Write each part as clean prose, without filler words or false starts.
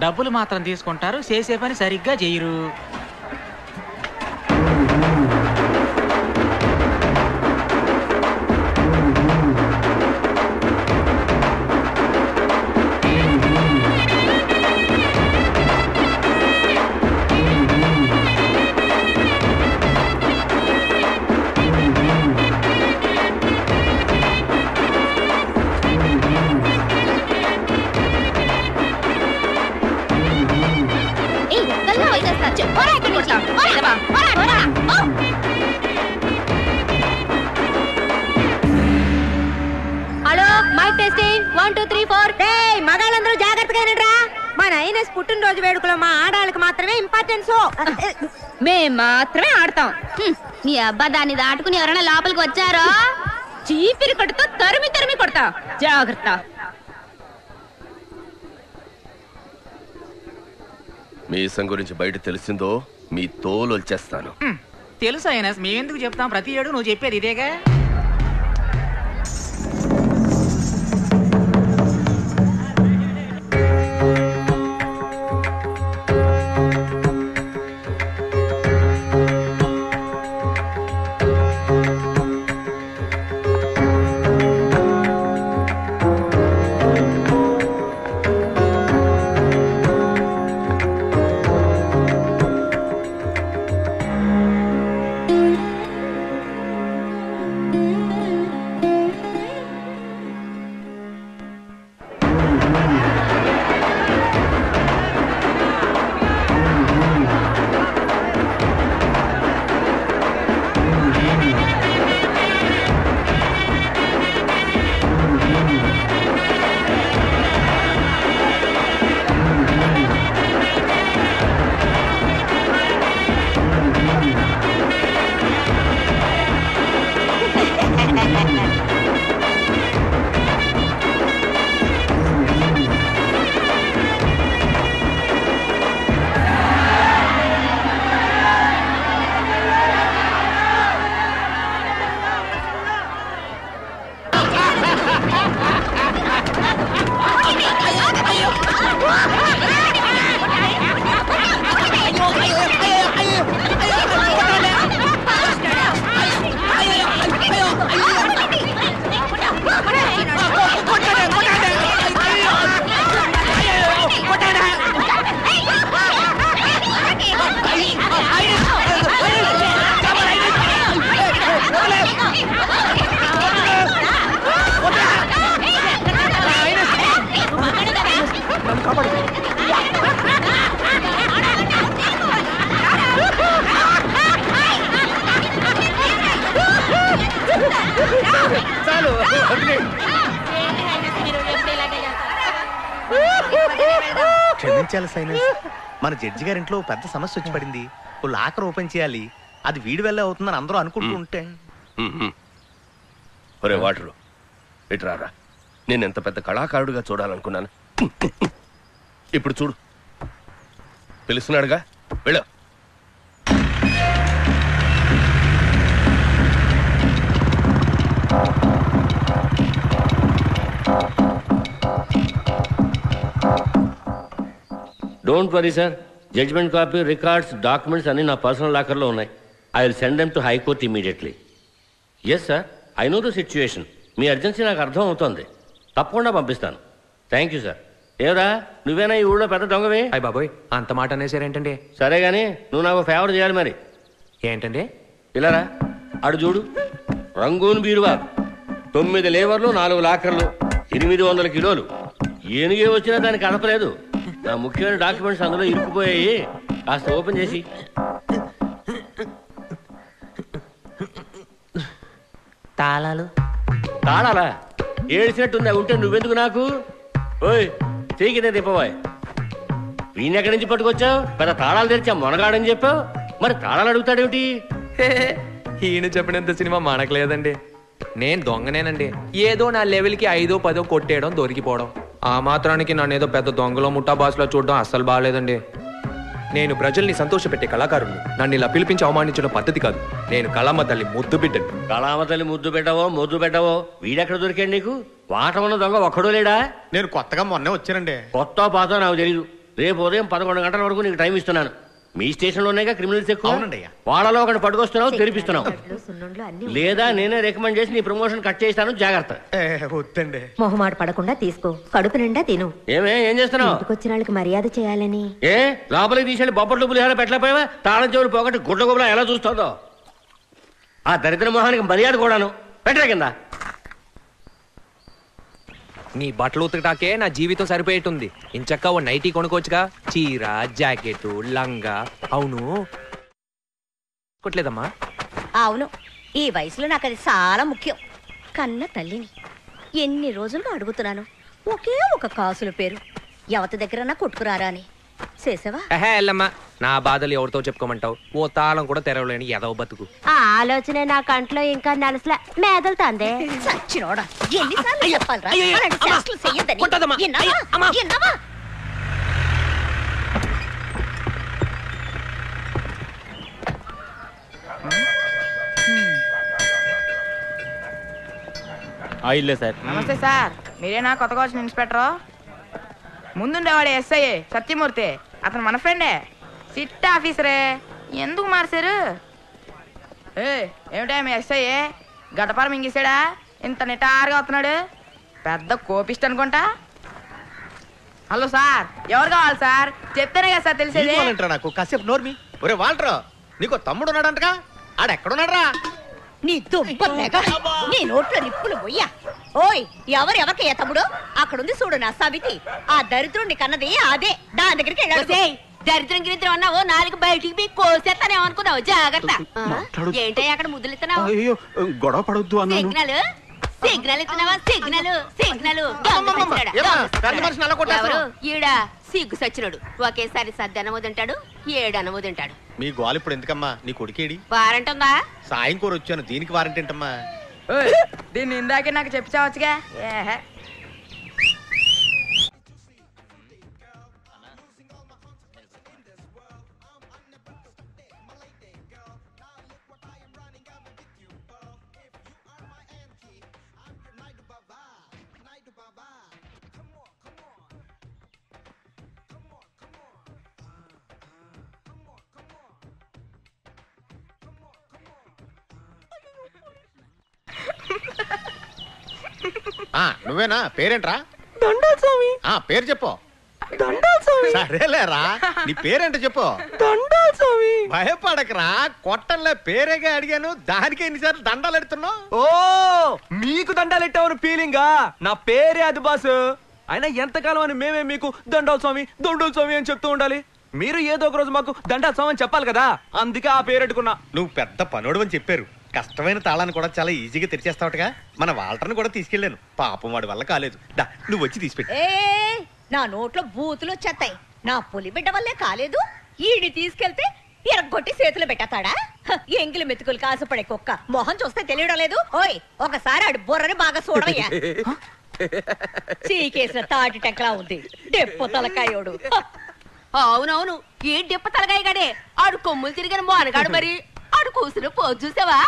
డబ్బులు మాత్రం తీసుకుంటారు, చేసే పని సరిగ్గా చేయరు. మగాళ్ళందరూ జాగ్రత్తగా మా నైనస్ పుట్టినరోజు వేడుకలో మా ఆడాళ్ళకి మాత్రమే ఇంపార్టెన్స్. మేం మాత్రమే ఆడతాం. నీ అబ్బా దాన్ని దాటుకుని ఎవరైనా లోపలికి వచ్చారో చీపిరి కొడుతూ తరిమి తరిమి కొడతా. జాగ్రత్త. మీసం గురించి బయట తెలిసిందో మీ తోలు వచ్చేస్తాను. తెలుసు అయినా మేమెందుకు చెప్తాం, ప్రతి ఏడు నువ్వు చెప్పేది ఇదేగా. క్షమించాలి సైనస్, మన జడ్జి గారింట్లో పెద్ద సమస్య వచ్చి పడింది. ఓ లాకర్ ఓపెన్ చేయాలి, అది వీడి వల్లే అవుతుందని అందరూ అనుకుంటూ ఉంటే. ఒరే వాటరు ఇటు రారా, నేను ఎంత పెద్ద కళాకారుడిగా చూడాలనుకున్నాను. ఇప్పుడు చూడు, పిలుస్తున్నాడుగా, వెళ్ళు. Don't worry sir, judgment copy, records, documents అన్ని నా పర్సనల్ లాకర్లో ఉన్నాయి. I will send them to high court immediately. Yes sir, I know the situation. మీ అర్జెన్సీ నాకు అర్థం అవుతుంది. తప్పకుండా పంపిస్తాను. Thank you sir. ఏరా, నువ్వేనా ఈ ఊళ్ళో పెద్ద దొంగవి? అయ్య బాబోయ్, అంత మాట అనేసారేంటండి? సరే గానీ నువ్వు నాకు ఫేవర్ చేయాలి మరి. ఏంటండి? ఇలారా, అడు చూడు, రంగూన్ బీరువా, 9 లేవర్లు, 4 లాకర్లు, 800 కిలోలు. ఏనుగే వచ్చినా దానికి కదపలేదు. నా ముఖ్యమైన డాక్యుమెంట్స్ అందులో ఇరుక్కుపోయాయి. కాస్త ఓపెన్ చేసి. తాళాలు తాళాలా? ఏడ్చినట్టుందా? ఉంటే నువ్వెందుకు నాకు? ఓయ్, చేయికిదే తిప్పవాయ్. వీణ్ ఎక్కడి నుంచి పట్టుకొచ్చావు? పెద్ద తాళాలు తెరిచా మొనగాడని చెప్పావు, మరి తాళాలు అడుగుతాడేమిటి? ఈయన చెప్పినంత సినిమా మనకలేదండి. నేను దొంగనేనండి. ఏదో నా లెవెల్కి 5, 10 కొట్టేయడం, దొరికిపోవడం. ఆ మాత్రానికి నన్ను ఏదో పెద్ద దొంగలో ముఠా బాస్లో చూడడం అస్సలు బాగాలేదండి. నేను ప్రజల్ని సంతోషపెట్టే కళాకారుణ్ణి. నన్ను ఇలా పిలిపించి అవమానించడం పద్ధతి కాదు. నేను కళామ తల్లి ముద్దు బిడ్డను. కళామ తల్లి ముద్దు పెట్టవో మొద్దు పెట్టవో, వీడెక్కడ దొరికాడు నీకు? వాట ఉన్న దొంగ ఒక్కడో లేడా? నేను కొత్తగా మొన్నే వచ్చానండి. కొత్త పాత నాకు తెలీదు. రేపు ఉదయం 11 గంటల వరకు నీకు టైం ఇస్తున్నాను. మీ స్టేషన్లోనేగా క్రిమినల్స్ ఎక్కువ. అవునండి. వాళ్ళలో ఒకటి పట్టుకొస్తున్నావు, తెరిపిస్తున్నావు. లేదా నేనే రికమెండ్ చేసి నీ ప్రమోషన్ కట్ చేస్తాను, జాగ్రత్త. వద్దండి. మొహమాట పడకుండా తీసుకో, కడుపు నిండా తిను. ఏం చేస్తున్నావు? ఇంటికొచ్చిన వాళ్ళకి మర్యాద చేయాలని. లోపలికి తీసేళ్ళి బొప్పట్లు పులిహార పెట్టలేకపోయావా? తాళం చెవులు పోగొట్టి గుడ్ల గుబలా ఎలా చూస్తుందో. ఆ దరిద్ర మొహానికి మర్యాద కూడాను. పెట్టరా కింద. నీ బట్టలు ఉతకటాకే నా జీవితం సరిపోయేటుంది. ఇంచక్క ఓ నైటీ కొనుక్కోవచ్చుగా. చీర, జాకెట్, లంగా. అవును కొట్లేదమ్మా? అవును, ఈ వయసులో నాకు అది చాలా ముఖ్యం. కన్న తల్లిని ఎన్ని రోజులుగా అడుగుతున్నాను, ఒకే ఒక కాసుల పేరు ఎవరి దగ్గర కొట్టుకురారా అని. చేసావా? ఎల్లమ్మా, నా బాధలు ఎవరితో చెప్పుకోమంటావు? ఓ తాళం కూడా తెరవలేని ఎదవ బతుకు. ఆ ఆలోచనే నా కంట్లో ఇంకా నలసల మేదలుతాందే. సచ్చినోడా, ఎన్నిసార్లు చెప్పాలిరా అలాంటి చేష్టలు చెయ్యొద్దని? విన్నావా? విన్నావా? ఇల్లే సార్. నమస్తే సార్, మీరేనా కొత్తగా వచ్చిన ఇన్స్పెక్టర్? ముందుండేవాడు ఎస్ఐ సత్యమూర్తి, అతను మన ఫ్రెండే, సిట్ ఆఫీసరే. ఎందుకు మార్చారు? ఏమిటా మీ ఎస్ఐ గడ్డపార మింగేశాడా? ఇంత నిటారుగా వస్తున్నాడు, పెద్ద కోపిస్ట్ అనుకుంటా. హలో సార్, ఎవరు కావాలి సార్? చెప్తేనే కదా సార్ తెలిసేది. నాకు కాసేపు నోర్మి. ఒరే వాల్టర్, నీకు తమ్ముడు ఉన్నాడంటగా, ఆడెక్కడున్నాడ్రా? నీ దుబ్బగా నీ నోట్లో నిప్పులు పోయ్యా. ఓయ్, ఎవరికి ఏ తమ్ముడు? అక్కడుంది చూడు నా సవితి. ఆ దరిద్రుడిని కన్నది అదే, దాని దగ్గరికి వెళ్ళాడు. దరిద్రం గిరిద్రం అన్నావు, నాలుగు బయటికి పోయి కోసేస్తానేమనుకున్నావు. జాగ్రత్త. ఏంటో అక్కడ ముద్దులు ఇస్తున్నావు? గొడవ పడొద్దు అన్నాను. సిగ్నల్ ఇస్తున్నావా? సిగ్నల్ ఈడ సిగ్గు సచ్చినోడు. ఒకేసారి సద్ది అనము తింటాడు, 7 అనము తింటాడు. మీ గోల్ ఇప్పుడు ఎందుకమ్మా? నీ కొడుకేడి? వారంట్ ఉందా? సాయం కూర వచ్చాను, దీనికి వారంట్ ఏంటమ్మా? దీన్ని ఇందాకే నాకు చెప్పావచ్చుగా. నువ్వేనా? పేరేంట్రా? దండాల్ స్వామి. పేరు చెప్పు. దండాల్ స్వామి. సరేలేరా, నీ పేరేంటో చెప్పు. దండాల్ స్వామి. భయపడకరా, కొట్టంలే, పేరేగా అడిగాను, దానికి ఎన్నిసార్లు దండాలు ఎడుతున్నావు? ఓ, మీకు దండాలు ఎట్టావని ఫీలింగా? నా పేరే అది బాసు. అయినా ఎంతకాలం అని మేమే మీకు దండాల్ స్వామి అని చెప్తూ ఉండాలి? మీరు ఏదో ఒక రోజు మాకు దండాల్ స్వామి అని చెప్పాలి కదా, అందుకే ఆ పేరు పెట్టుకున్నా. నువ్వు పెద్ద పనోడు అని చెప్పారు. కష్టమైన తాళాన్ని కూడా చాలా ఈజీగా తెరిచేస్తావుగా. మన వాల్టర్ని కూడా తీసుకెళ్లాను, పాపం వాడి వల్ల కాలేదు. నువ్వు వచ్చి తీసిపెట్టి. నా నోట్లో బూతులు వచ్చేస్తాయి. నా పులి బిడ్డ వల్లే కాలేదు, ఈడి తీసుకెళ్తే ఎరగొట్టి చేతులు పెట్టేస్తాడా? ఎంగిలి మెతుకులు కాసుపడే కుక్క మొహం చూస్తే తెలియడం లేదు. ఓయ్, ఒకసారి ఆడి బుర్రని బాగా చూడవయ్యా. చీకేసిన తాటి టెంకలా ఉంది, డెప్పు తలకాయోడు. అవునవును, ఏ డిప్ప తలకాయ గడే ఆడు కొమ్ములు తిరిగిన మోనగాడు. మరి ఆడు కూసులు పోజు చూసావా?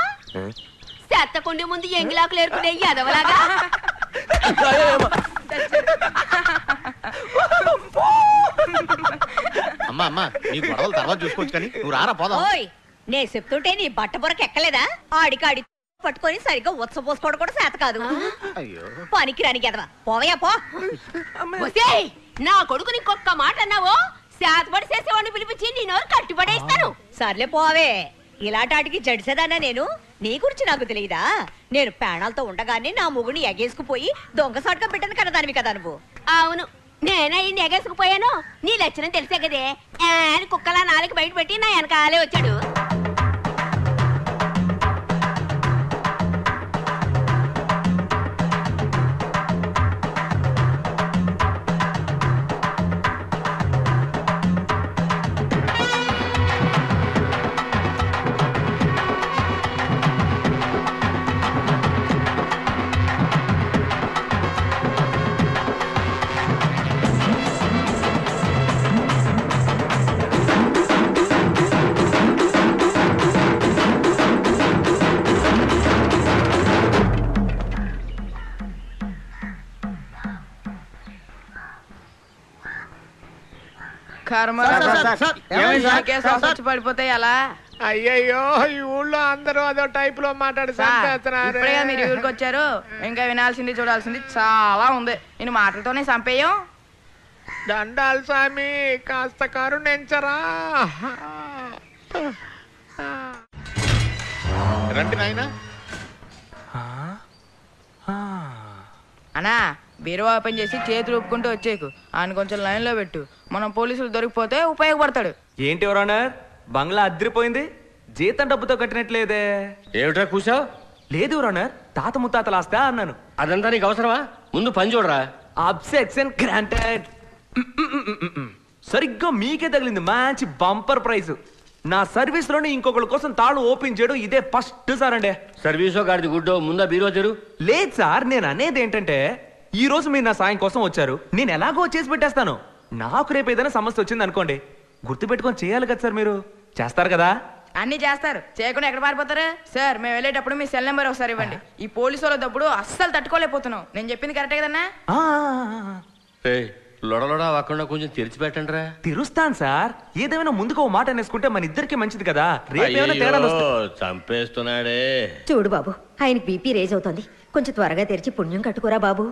చెత్త కొండే ముందు ఎంగిలాకులు ఏరుకునే ఎదవలాగా. అమ్మా నీ గొడవలు తర్వాత చూసుకోవచ్చు, కానీ నువ్వు రారా పోదాం. ఓయ్, నే చెప్తుంటే నీ బట్ట బొరకు ఎక్కలేదా? ఆడికాడి పట్టుకొని సరిగ్గా ఉత్సపోసుకోవడం కూడా చేత కాదు. పనికి రాని ఎదవా, పోవయ్యా పో. నా కొడుకుని ఇంకొక్క మాట అన్నావో శాతపడి చేసేవాడిని పిలిపించి నీ నోరు కట్టిపడేస్తాను. సర్లే పోవే, ఇలాంటాటికి జడిసేదానా నేను? నీ గురించి నాకు తెలియదా? నేను ప్రాణాలతో ఉండగానే నా మొగుని ఎగేసుకుపోయి దొంగసాటుగా పెట్టను కన్నదానివి కదా నువ్వు. అవును, నేనే ఈ ఎగేసుకుపోయాను. నీ లక్షణం తెలిసే కదే అని కుక్కలా 4 బయట పెట్టి నా వెనకాలే వచ్చాడు. కర్మ నాకే శ్వాస వచ్చి పడిపోతాయి అలా. అయ్యయ్యో ఈ ఊళ్ళో అందరూ అదో టైప్ లో మాట్లాడి ఇప్పుడే మీరు ఊరికి వచ్చారు, ఇంకా వినాల్సింది చూడాల్సింది చాలా ఉంది. నేను మాటలతోనే చంపేయం. దండాలు స్వామి, కాస్త కరుణించరా. రండి నాయనా. అన్నా బీరువా ఓపెన్ చేసి చేతులు ఊపుకుంటూ వచ్చేకు. ఆయన కొంచెం లైన్ లో పెట్టు, మనం పోలీసులు దొరికిపోతే ఉపయోగపడతాడు. ఏంటి ఎవరన్నారు? బంగ్లా అద్రిపోయింది, జీతం డబ్బుతో కట్టినట్లేదే. ఏమిట్రా కూసావు? లేదు ఎవరన్నారు, తాత ముత్తాతలు ఆస్తా అన్నాను. అదంతా నీకు అవసరమా? ముందు పని చూడరా. అబ్సెక్షన్ గ్రాంటెడ్. సరిగ్గా మీకే తగిలింది మంచి బంపర్ ప్రైజ్. నా సర్వీస్ లోనే ఇంకొకరి కోసం తాళం ఓపెన్ చేయడం ఇదే ఫస్ట్ సార్ అండి. సర్వీసో గాడిది గుడ్డో, ముందా బీరో తెరు. లేదు సార్, నేను అనేది ఏంటంటే ఈ రోజు మీరు నా సాయం కోసం వచ్చారు, నేను ఎలాగో చేసి పెట్టేస్తాను. నాకు రేపు ఏదైనా సమస్య వచ్చింది అనుకోండి, గుర్తు పెట్టుకొని చేయాలి కదా సార్. మీరు చేస్తారు కదా? అన్ని చేస్తారు, చేయకుండా ఎక్కడ పారిపోతారు సార్? మేము వెళ్ళేటప్పుడు మీ సెల్ నెంబర్ ఒకసారి ఇవ్వండి. ఈ పోలీసు వాళ్ళ తప్పుడు అస్సలు తట్టుకోలేకపోతున్నాం. నేను చెప్పింది కరెక్టే కదన్నా? లొడలొడ అవ్వకుండా కొంచెం తెరిచిపెట్టండి రా. తెరుస్తాను సార్, ఏదేమైనా ముందుకు ఓ మాట అనేసుకుంటే మన ఇద్దరికి మంచిది కదా. రేపు తేడాలు చంపేస్తున్నాడే. చూడు బాబు, ఆయనకి బీపీ రేజ్ అవుతోంది, కొంచెం త్వరగా తెరిచి పుణ్యం కట్టుకోరా బాబు.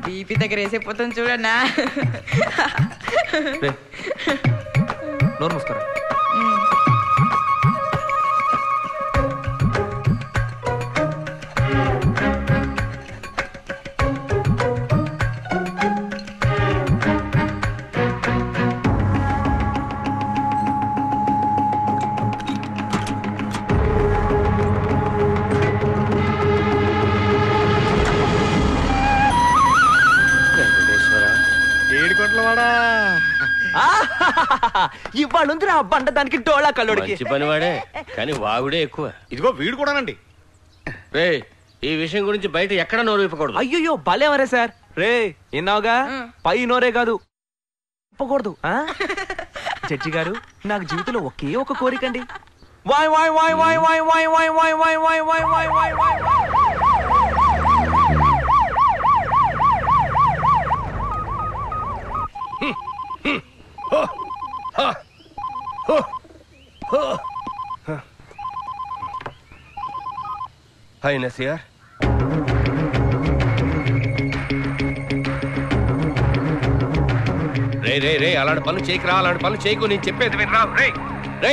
బీపీ దగ్గర వేసేపోతాను చూడన్నా. నోరు మూసుకోరా. ఇవాళ ఉంది ఆ బండ దానికి డోళా కల్లుడికి. మంచి పని వాడే, కానీ వాగుడే ఎక్కువ. ఇదిగో వీడు కూడానండి. రే, ఈ విషయం గురించి బయట ఎక్కడ నోరు విప్పకూడదు. అయ్యో భలేవరే సార్. రే విన్నావుగా, పై నోరే కాదు విప్పకూడదు. జడ్జి గారు, నాకు జీవితంలో ఒకే ఒక కోరికండి. వాయ్ వాయ్ వాయ్ వాయ్ వాయ్ వాయ్ వాయ్ వాయ్ వాయ్ వాయ్ వాయ్ వాయ్ వాయ్ వాయ్. హాయ్ నసియర్. రే రే రే, అలాంటి పనులు చేయకురా, అలాంటి పనులు చేయకు, నేను చెప్పేది వినరా. రే రే,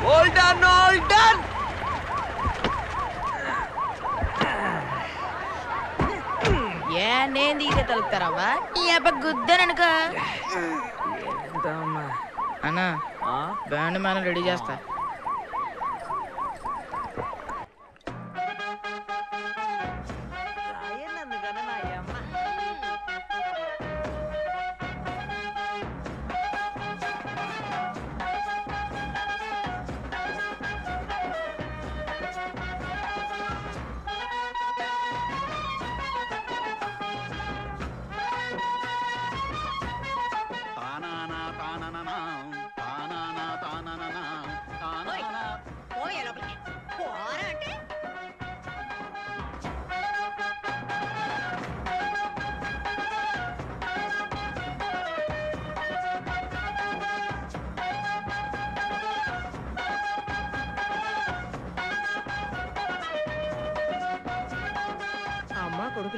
All done, all done. ఏ నేను దిగితే తలుపుతారావా? ఈ అబ్బ గుద్దననుకో అన్నా. బ్యాండ్ మనం రెడీ చేస్తా.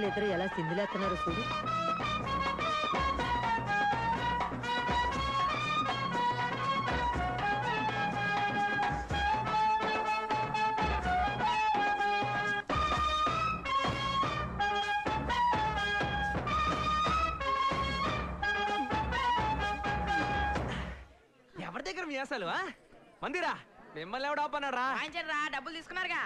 ఇద్దరు ఎలా సింధులేస్తున్నారు చూడు. ఎవరి దగ్గర మీసాలు మందిరా మిమ్మల్ని ఎవడు ఆపన్నాడు రా? వాయించండి రా, డబ్బులు తీసుకున్నారుగా.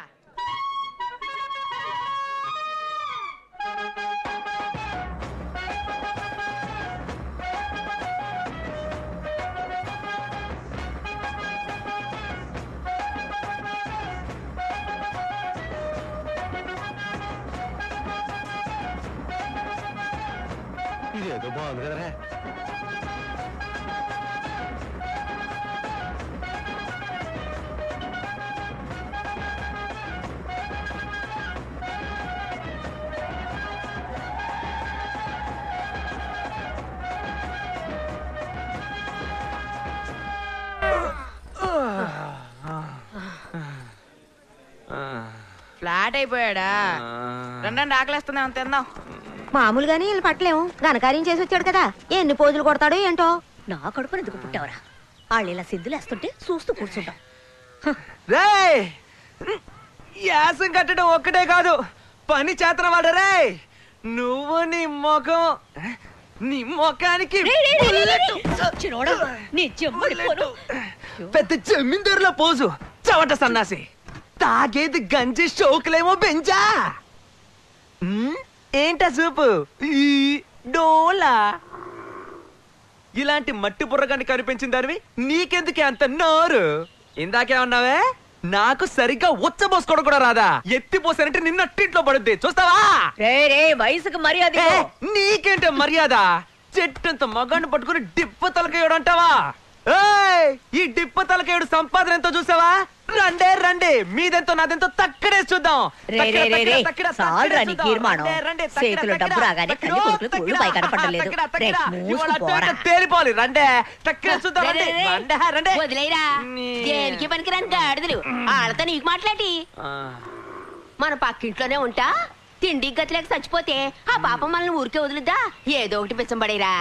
ఇదేదో బాగుంది కదరా. ఫ్లాట్ అయిపోయాడా? రెండండి ఆకలిస్తుంది, అంత తిందాం. మామూలుగానే వీళ్ళు పట్టలేము, ఘనకార్యం చేసి వచ్చాడు కదా, ఎన్ని పోజులు కొడతాడో ఏంటో. నా కడుపుని ఎందుకు పుట్టావరా? వాళ్ళు ఇలా సిద్ధులేస్తుంటే చూస్తూ కూర్చుంటాం. రేయ్ యాసం కట్టడం ఒక్కటే కాదు, పని చేతన వాడరే. నువ్వు నీ ముఖానికి పెద్ద జమీందారుల పోజు, చవట సన్నాసి. తాగేది గంజి, షోకులేమో బెంజా. ఏంటా చూపు డోలా. ఇలాంటి మట్టి బుర్రగాన్ని కనిపించిన దానివి నీకెందుకే అంత నోరు? ఇందాకే ఉన్నావే, నాకు సరిగ్గా ఉచ్చబోసుకోవడం కూడా రాదా? ఎత్తిపోసానంటే నిన్న టింట్లో పడుద్ది, చూస్తావా? వయసుకు మర్యాద. నీకేంటే మర్యాద? చెట్టంత మగాన్ని పట్టుకుని డిప్ప తలకేయడం అంటావా? ఈ డిప్ప తలకేయుడు సంపాదన ఎంతో చూసావా? రండే రండి, మీదెంతో నాదెంతో తక్కడేసి చూద్దాం. తేలిపోవాలి, రండే తక్కడే చూద్దాం. వదిలేరా, దేనికి పనికిరాని గాడిదలు వాళ్ళతో నీకు మాట్లాడి. మన పక్కింట్లోనే ఉంటా, తిండి గతిలేక చచ్చిపోతే ఆ పాపం మనల్ని ఊరికే వదులుద్దా? ఏదో ఒకటి పిచ్చంబడేరా.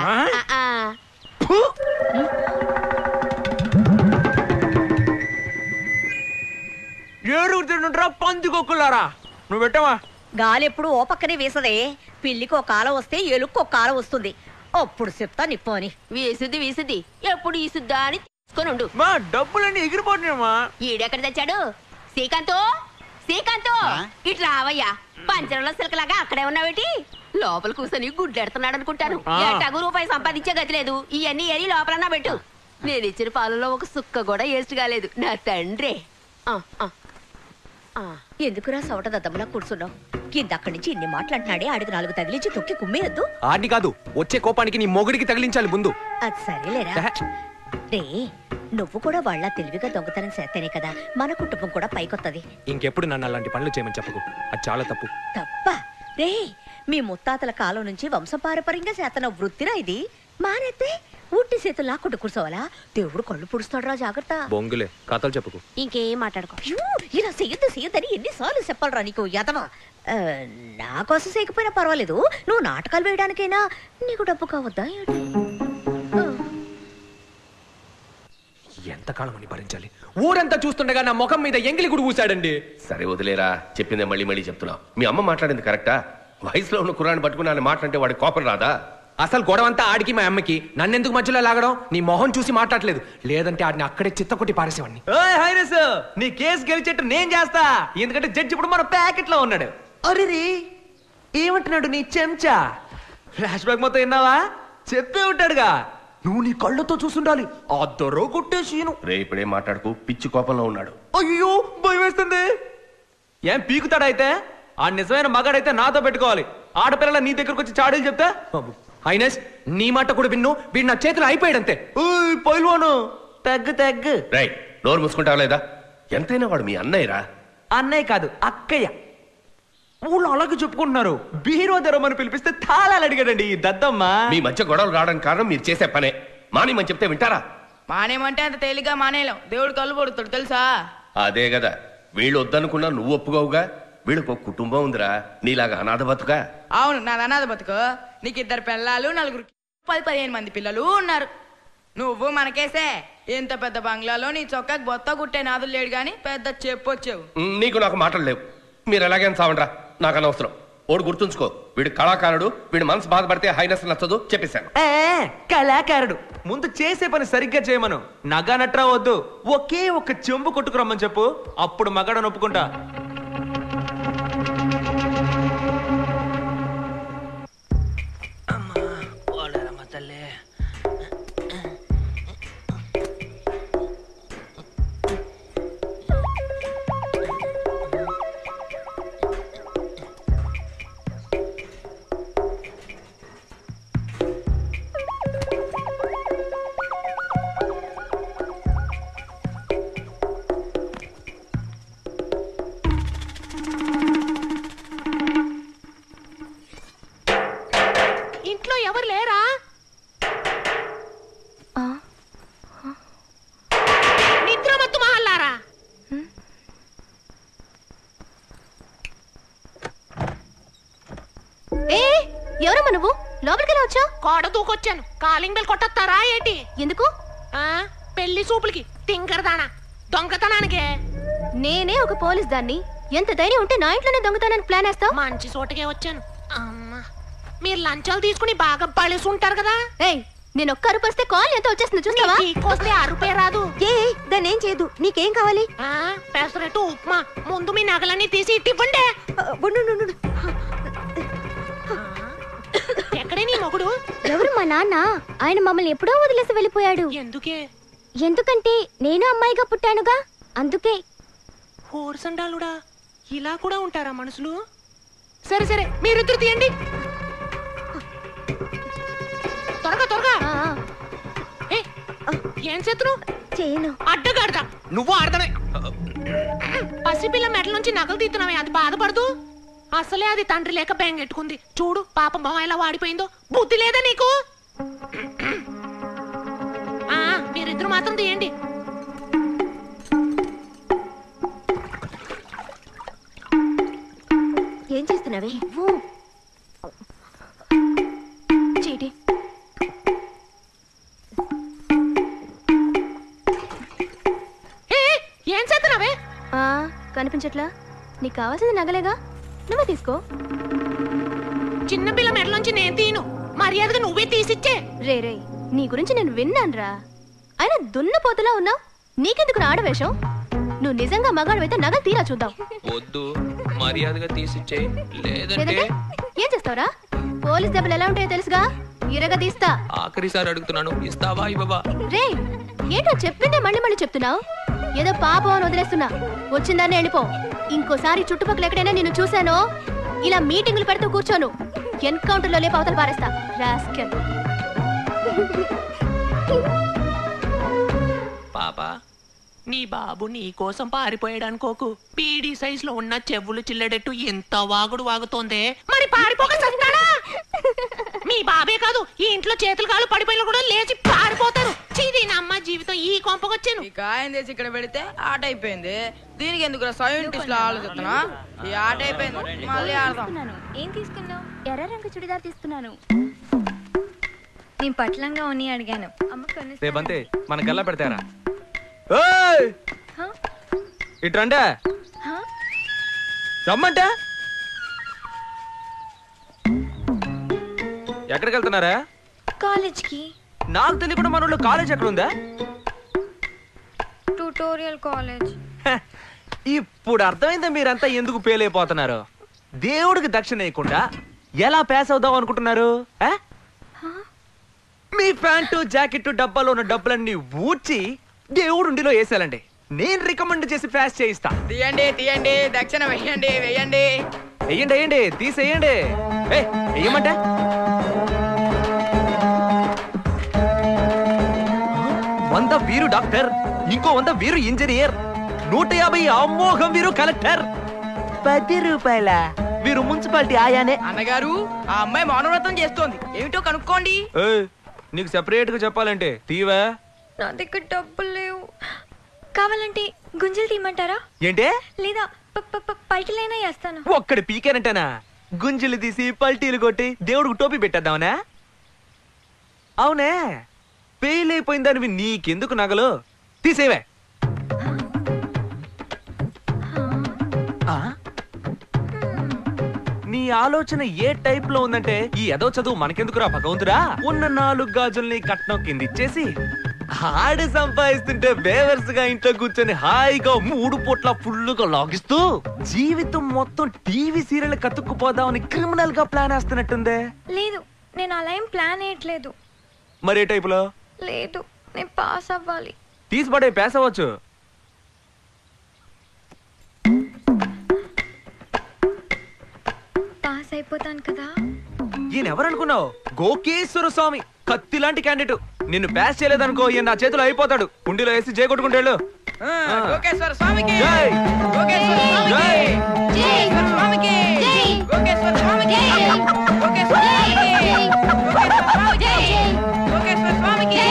ఏడుగురు తింటుంటారా పందికొక్కులారా? నువ్వు పెట్టవా? గాలి ఎప్పుడు ఓ పక్కనే వీసదే. పిల్లికి ఒక కాలం వస్తే ఎలుక్కు ఒక కాలం వస్తుంది. అప్పుడు చెప్తా నిప్పు అని. వీసుద్ది ఎప్పుడు ఈసుద్దా అని తీసుకొని మా డబ్బులన్నీ ఎగిరిపోతున్నాయమ్మా. ఈడెక్కడ తెచ్చాడు? శ్రీకాంత్ ఇటు రావయ్యా. పంచరంలో సిలకలాగా అక్కడే ఉన్నావేటి? లోపల కూర్చొని గుడ్లెడుతున్నాడు అనుకుంటాను. ఎట్టాగు రూపాయి సంపాదించే గతి లేదు. ఇవన్నీ ఏరి లోపలన్నా పెట్టు. నేను ఇచ్చిన పాలలో ఒక సుక్క కూడా వేస్ట్ కాలేదు. నా తండ్రే. ఎందుకురా సవట దద్దమ్మలా కూర్చున్నావు? కిందక్కడి నుంచి ఇన్ని మాట్లాడినాడే, ఆడికి 4 తగిలించి తొక్కి కుమ్మేయద్దు. ఆడి కాదు, వచ్చే కోపానికి నీ మొగుడికి తగిలించాలి ముందు. అది సరేలేరా. రే, నువ్వు కూడా వాళ్ళ తెలివిగా దొంగతనం చేస్తేనే కదా మన కుటుంబం కూడా పైకొత్తది. ఇంకెప్పుడు నన్ను అలాంటి పనులు చేయమని చెప్పకు, అది చాలా తప్పు. తప్ప రే, మీ ముత్తాతల కాలం నుంచి వంశపారపర్యంగా చేతన వృత్తిరా ఇది. మానేస్తే ఉట్టి చేతులు లాక్కుంటూ కూర్చోవాలా? దేవుడు కళ్ళు పుడుస్తాడు రా, జాగ్రత్త. బొంగులే, కథలు చెప్పుకు. ఇంకేం మాట్లాడుకో. ఇలా చెయ్యొద్దని ఎన్నిసార్లు చెప్పాలరా నీకు యదవా? నా కోసం చేయకపోయినా పర్వాలేదు, నువ్వు నాటకాలు వేయడానికైనా నీకు డబ్బు కావద్దా? ఎంతకాలం అని భరించాలి? ఊరంతా చూస్తుండగా నా ముఖం మీద ఎంగిలి గుడి ఊసాడండి. సరే వదిలేరా, చెప్పిందే మళ్ళీ చెప్తున్నావు. మీ అమ్మ మాట్లాడింది కరెక్టా? వయసులో ఉన్న కుర్రాన్ని పట్టుకుని ఆయన మాట్లాడితే వాడి కోపం రాదా? అసలు గొడవంతా ఆడికి మా అమ్మకి, నన్నెందుకు మధ్యలో లాగడం? నీ మొహం చూసి మాట్లాడలేదు, లేదంటే ఆడిని అక్కడే చిత్తకొట్టి పారేసేవాడిని. నీ కేసు గెలిచేట్టు నేను చేస్తా, ఎందుకంటే జడ్జి ఇప్పుడు మన ప్యాకెట్ లో ఉన్నాడు. అరే ఏమంటున్నాడు నీ చెంచా? ఫ్లాష్ బ్యాక్ మొత్తం విన్నావా? చెప్పే ఉంటాడుగా. నువ్వు నీ కళ్ళతో చూసుండాలి, ఆ దొర కొట్టేసీను. రే ఇప్పుడేం మాట్లాడుకు, పిచ్చి కోపంలో ఉన్నాడు. అయ్యో భయం వేస్తుంది. ఏం పీకుతాడైతే? ఆ నిజమైన మగాడైతే నాతో పెట్టుకోవాలి. ఆడపిల్లల నీ దగ్గరకు వచ్చి చాడీలు చెప్తా హైనస్ నీ మాట కూడా విన్ను. వీడు నా చేతులు అయిపోయాడంతే. పైల్వాను తగ్గు. రై నోరు మూసుకుంటావా లేదా? ఎంతైనా వాడు మీ అన్నయ్యరా. అన్నయ్య కాదు, అక్కయ్య. ఊళ్ళో అలాగే చెప్పుకుంటున్నారు. బీరో తెరమని పిలిపిస్తే తాళాలు అడిగాడండి ఈ దద్దమ్మ. మీ మధ్య గొడవలు రావడానికి కారణం మీరు చేసే పనే. మానేమని చెప్తే వింటారా? మానేమంటే అంత తేలిగ్గా మానేలేం, దేవుడు కళ్ళు పడుతాడు తెలుసా? అదే కదా, వీళ్ళు వద్దనుకున్నా నువ్వు ఒప్పుకోవుగా. వీళ్ళకు ఒక కుటుంబం ఉందిరా, నీలాగా అనాథ బతుక. అవును, నాది అనాథ బతుకు. నీకు 2 పిల్లలు, 4 10-15 మంది పిల్లలు ఉన్నారు. నువ్వు మనకేసే ఇంత పెద్ద బంగ్లాలో నీ చొక్కాకి బొత్త కుట్టే నాదులు లేడు గాని పెద్ద చెప్పొచ్చావు. నీకు నాకు మాటలు లేవు. మీరు ఎలాగైనా చావండ్రా, నాకు అనవసరం. ఓడు గుర్తుంచుకో, వీడు కళాకారుడు, వీడి మనసు బాధపడితే హైనస్ నచ్చదు చెప్పేశాను. కళాకారుడు ముందు చేసే పని సరిగ్గా చేయమను. నగా నట్రా వద్దు, ఒకే ఒక చెంబు కొట్టుకురమ్మని చెప్పు, అప్పుడు మగాడని ఒప్పుకుంటా. ఇంట్లో ఎవరు లేరా? నిద్ర మత్తు మహల్లారా. ఎవరమ్మా నువ్వు? లోపలికి వచ్చావు? కోడ దూకొచ్చాను. కాలింగ్ బెల్ కొట్టొస్తారా ఏంటి? ఎందుకు? పెళ్లి సూపులకి తింకరదానా దొంగతనానికే. నేనే ఒక పోలీస్ దాన్ని. ఎంత ధైర్యం ఉంటే నా ఇంట్లోనే దొంగతనానికి ప్లాన్ వేస్తావు? మంచి చోటకే వచ్చాను. అమ్మా, మీరు లంచాలు తీసుకుని బాగా పడేసి ఉంటారు కదా. నేను ఒక్క అరుపు వస్తే కాల్ ఎంత వచ్చేస్తుంది చూస్తావా? వస్తే అరుపే రాదు. దాన్ని ఏం చేయదు. నీకేం కావాలి? పెసరట్టు ఉప్మా. ముందు మీ నగలన్నీ తీసి ఇవ్వండి. ఎక్కడే నీ మొగుడు? ఎవరు? మా నాన్న. ఆయన మమ్మల్ని ఎప్పుడో వదిలేసి వెళ్ళిపోయాడు. ఎందుకే? ఎందుకంటే నేను అమ్మాయిగా పుట్టానుగా, అందుకే. హోర్సండాలుడా, ఇలా కూడా ఉంటారా మనుషులు? సరే సరే, మీరిద్దరు తీయండి. త్వరగా త్వరగా. ఏం చేతును? చేయను. అడ్డగాడదా. నువ్వు ఆడదనే. పసిపిల్ల మెడల నుంచి నగలు తీస్తున్నావే, అది బాధపడదు. అసలే అది తండ్రి లేక బెంగెట్టుకుంది. చూడు పాపం మొహం ఎలా వాడిపోయిందో. బుద్ధి లేదా నీకు? మీరిద్దరు మాత్రం తీయండి. ఏం చేస్తున్నావే? చీటి. ఏం చేస్తున్నావే? కనిపించట్లా? నీకు కావాల్సింది నగలేగా, నువ్వే తీసుకో. చిన్నపిల్ల మెడలోంచి నేను తీను. మర్యాదగా నువ్వే తీసిచ్చే. రే రే, నీ గురించి నేను విన్నానురా. అయినా దున్నపోతలా ఉన్నావు. నీకెందుకు ఆడవేషం? నువ్వు నిజంగా మగాడివైతే నగలు తీరా చూద్దాం. వద్దు, మర్యాదగా తీసిచ్చే. లేదంటే ఏం చేస్తావురా? పోలీస్ దెబ్బలు ఎలా ఉంటాయో తెలుసుగా, ఇరగా తీస్తా. ఆఖరిసారి అడుగుతున్నాను, ఇస్తావా ఇవ్వవా? రే, ఏంటో చెప్పిందే మళ్ళీ మళ్ళీ చెప్తున్నావు. ఏదో పాపం అని వదిలేస్తున్నా. వచ్చిందాన్ని వెళ్ళిపో. ఇంకోసారి చుట్టుపక్కల ఎక్కడైనా నిన్ను చూశానో ఇలా మీటింగులు పెడుతూ కూర్చోను. ఎన్కౌంటర్ లో లేపు అవతల పారేస్తా. రాస్కెల్. పాపా, నీ బాబు నీ కోసం పారిపోయాడు అనుకోకు. పీడీ సైజ్ లో ఉన్న చెవులు చిల్లడెట్టు ఎంత వాగుడు వాగుతోందే. మరి పారిపోక చస్తాడా? మీ బాబే కాదు, ఈ ఇంట్లో చేతులు కాళ్ళు పడిపోయిన కూడా లేచి పారిపోతారు. చీదీనమ్మ జీవితం ఈ కొంపకొచ్చాను. ఈ కాయం చేసి ఇక్కడ పెడితే ఆట అయిపోయింది. దీనికి ఎందుకు సైంటిస్ట్ లో ఆలోచిస్తున్నా? ఈ ఆట అయిపోయింది, మళ్ళీ ఆడదాం. ఏం తీసుకున్నావు? ఎర్ర రంగు చుడిదార్ తీసుకున్నాను. నేను పట్లంగా ఉన్ని అడిగాను. రేపంతే మన గల్లా పెడతారా? ఇట్రంటే రమ్మంటే ఎక్కడికి వెళ్తున్నారా? కాలేజ్కి. నాకు తెలియకుండా మన ఊళ్ళో కాలేజ్ ఎక్కడ ఉందా? Tutorial college. ఇప్పుడు అర్థమైందా మీరంతా ఎందుకు ఫెయిల్ అయిపోతున్నారు? దేవుడికి దక్షిణ వేయకుండా ఎలా పాస్ అవుదాం అనుకుంటున్నారు? మీ ప్యాంటు జాకెట్ డబ్బాలో ఉన్న డబ్బులన్నీ ఊడ్చి దేవుడు ఉండిలో వేసాలండి. నేను రికమెండ్ చేసి పాస్ చేయిస్తా. తీయండి తీయండి, దక్షిణ వెయ్యండి వెయ్యండి. వెయ్యండి వెయ్యండి, తీసేయండి. వెయ్యమంటే 100 వీరు డాక్టర్, ఇంకో 100 వీరు ఇంజనీర్, 150 అమోఘం వీరు కలెక్టర్, 10 రూపాయల వీరు మున్సిపాలిటీ ఆయానే. అన్నగారు, ఆ అమ్మాయి మౌనవ్రతం చేస్తోంది, ఏమిటో కనుక్కోండి. నీకు సెపరేట్ గా చెప్పాలంటే తీవా? నా దగ్గర డబ్బులు లేవు. కావాలంటే గుంజలు తీయమంటారా? ఏంటే? లేదా పల్టీలైనా వేస్తాను. ఒక్కడి పీకేనంటేనా గుంజులు తీసి పల్టీలు కొట్టి దేవుడికి టోపీ పెట్టేద్దామనా? అవునే, పెయిలైపోయిందానివి నీకెందుకు నగలు? తీసేవే. నీ ఆలోచన ఏ టైప్ లో ఉందంటే, ఈ ఎదో చదువు మనకెందుకురా భగవంతుడా? ఉన్న 4 గాజుల్ని కట్నం కింద ఇచ్చేసి ఆడి సంపాదిస్తుంటే బేవర్స్ గా ఇంట్లో కూర్చొని హాయిగా 3 పూట్ల ఫుల్లుగా లాగిస్తూ జీవితం మొత్తం టీవీ సీరియల్ కతుక్కుపోదామని క్రిమినల్ గా ప్లాన్ వేస్తున్నట్టుందే. లేదు, నేను అలా ఏం ప్లాన్ వేయట్లేదు. మరే టైప్ లో? లేదు, నేను పాస్ అవ్వాలి. తీసిపడే పాస్ అవ్వచ్చు. పాస్ అయిపోతాను కదా. ఈయన ఎవరనుకున్నావు? గోకేశ్వర స్వామి, కత్తి లాంటి క్యాండిడేట్. నిన్ను పాస్ చేయలేదనుకో, ఈయన నా చేతిలో అయిపోతాడు. కుండీలో వేసి జై కొట్టుకుంటాడు. గోకేశ్వర స్వామికి జై. గోకేశ్వర స్వామికి గోకేశ్వర స్వామికి గోకేశ్వర స్వామికి గోకేశ్వర స్వామికి